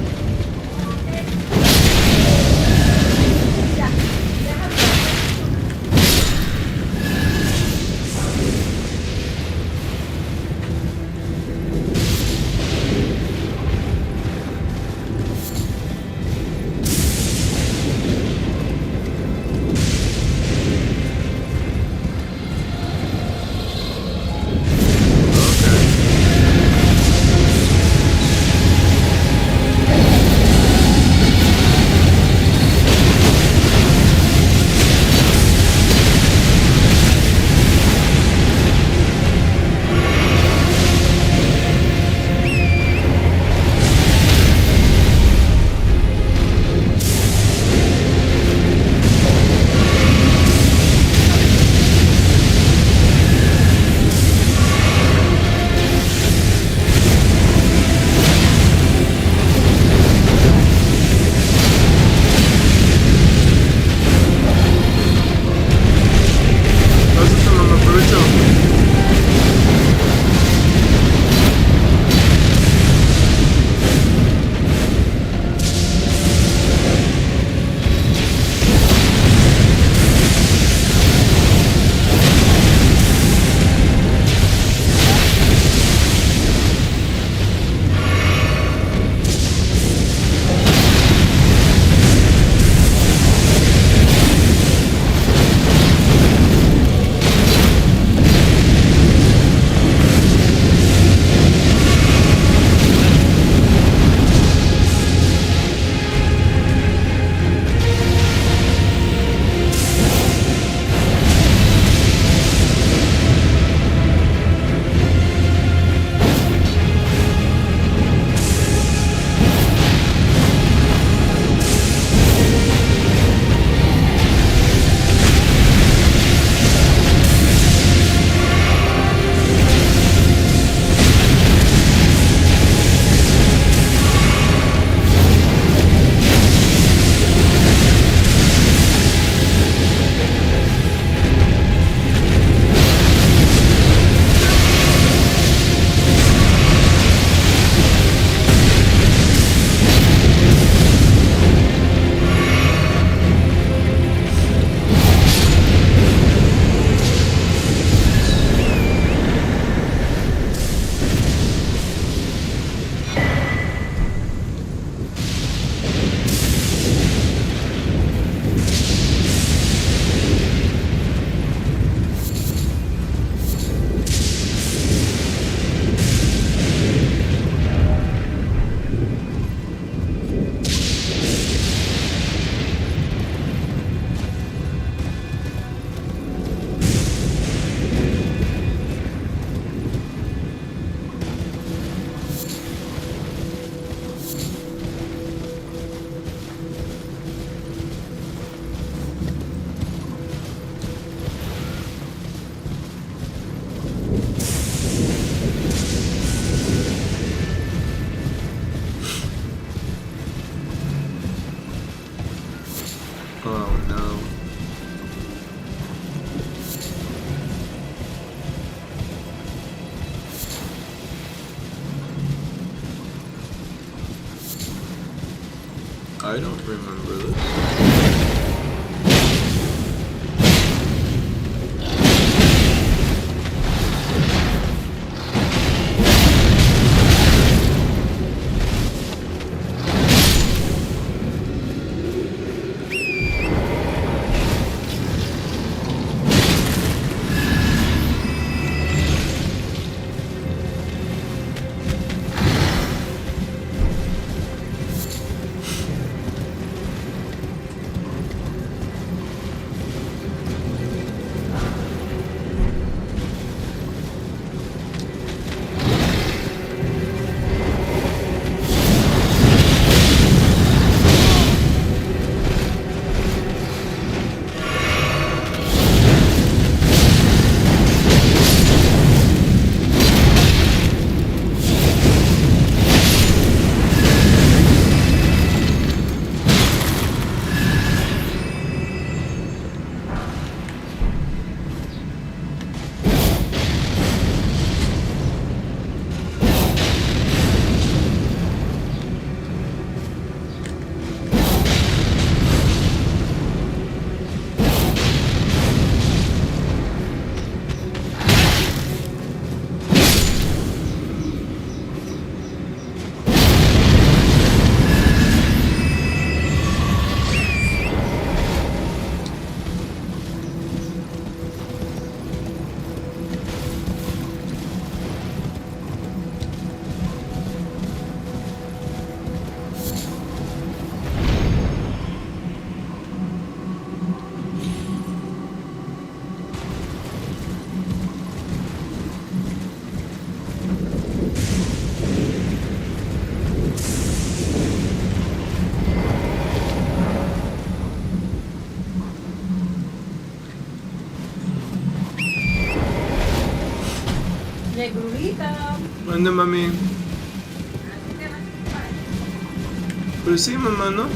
Oh no. I don't remember this. ¿Dónde, mami? Pues sí, mamá, ¿no?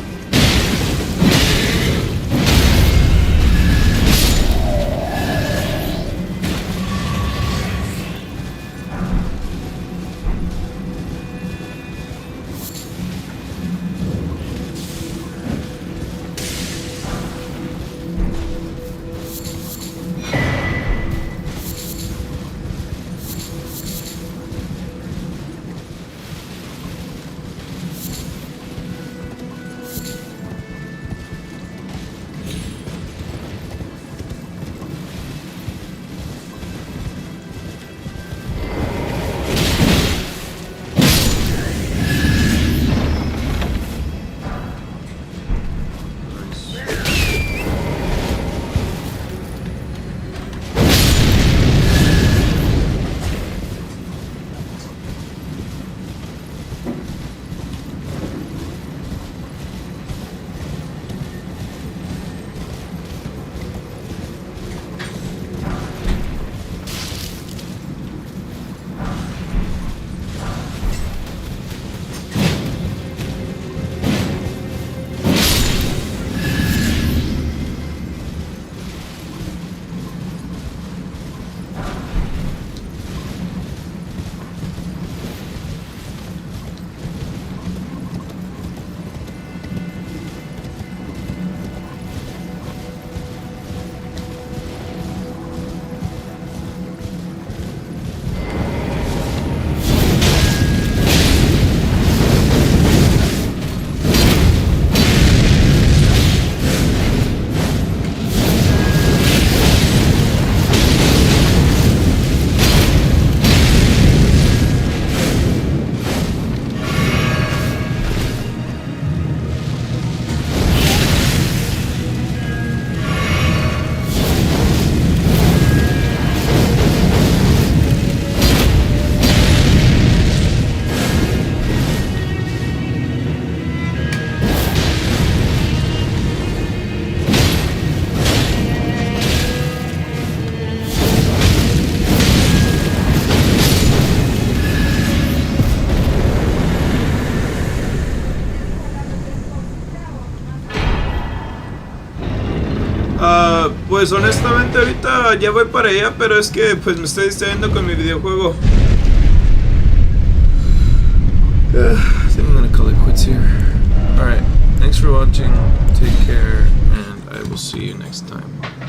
Pues honestamente ahorita ya voy para allá, pero es que pues me estoy distrayendo con mi videojuego. I think I'm gonna call it quits here. Alright, thanks for watching, take care, and I will see you next time.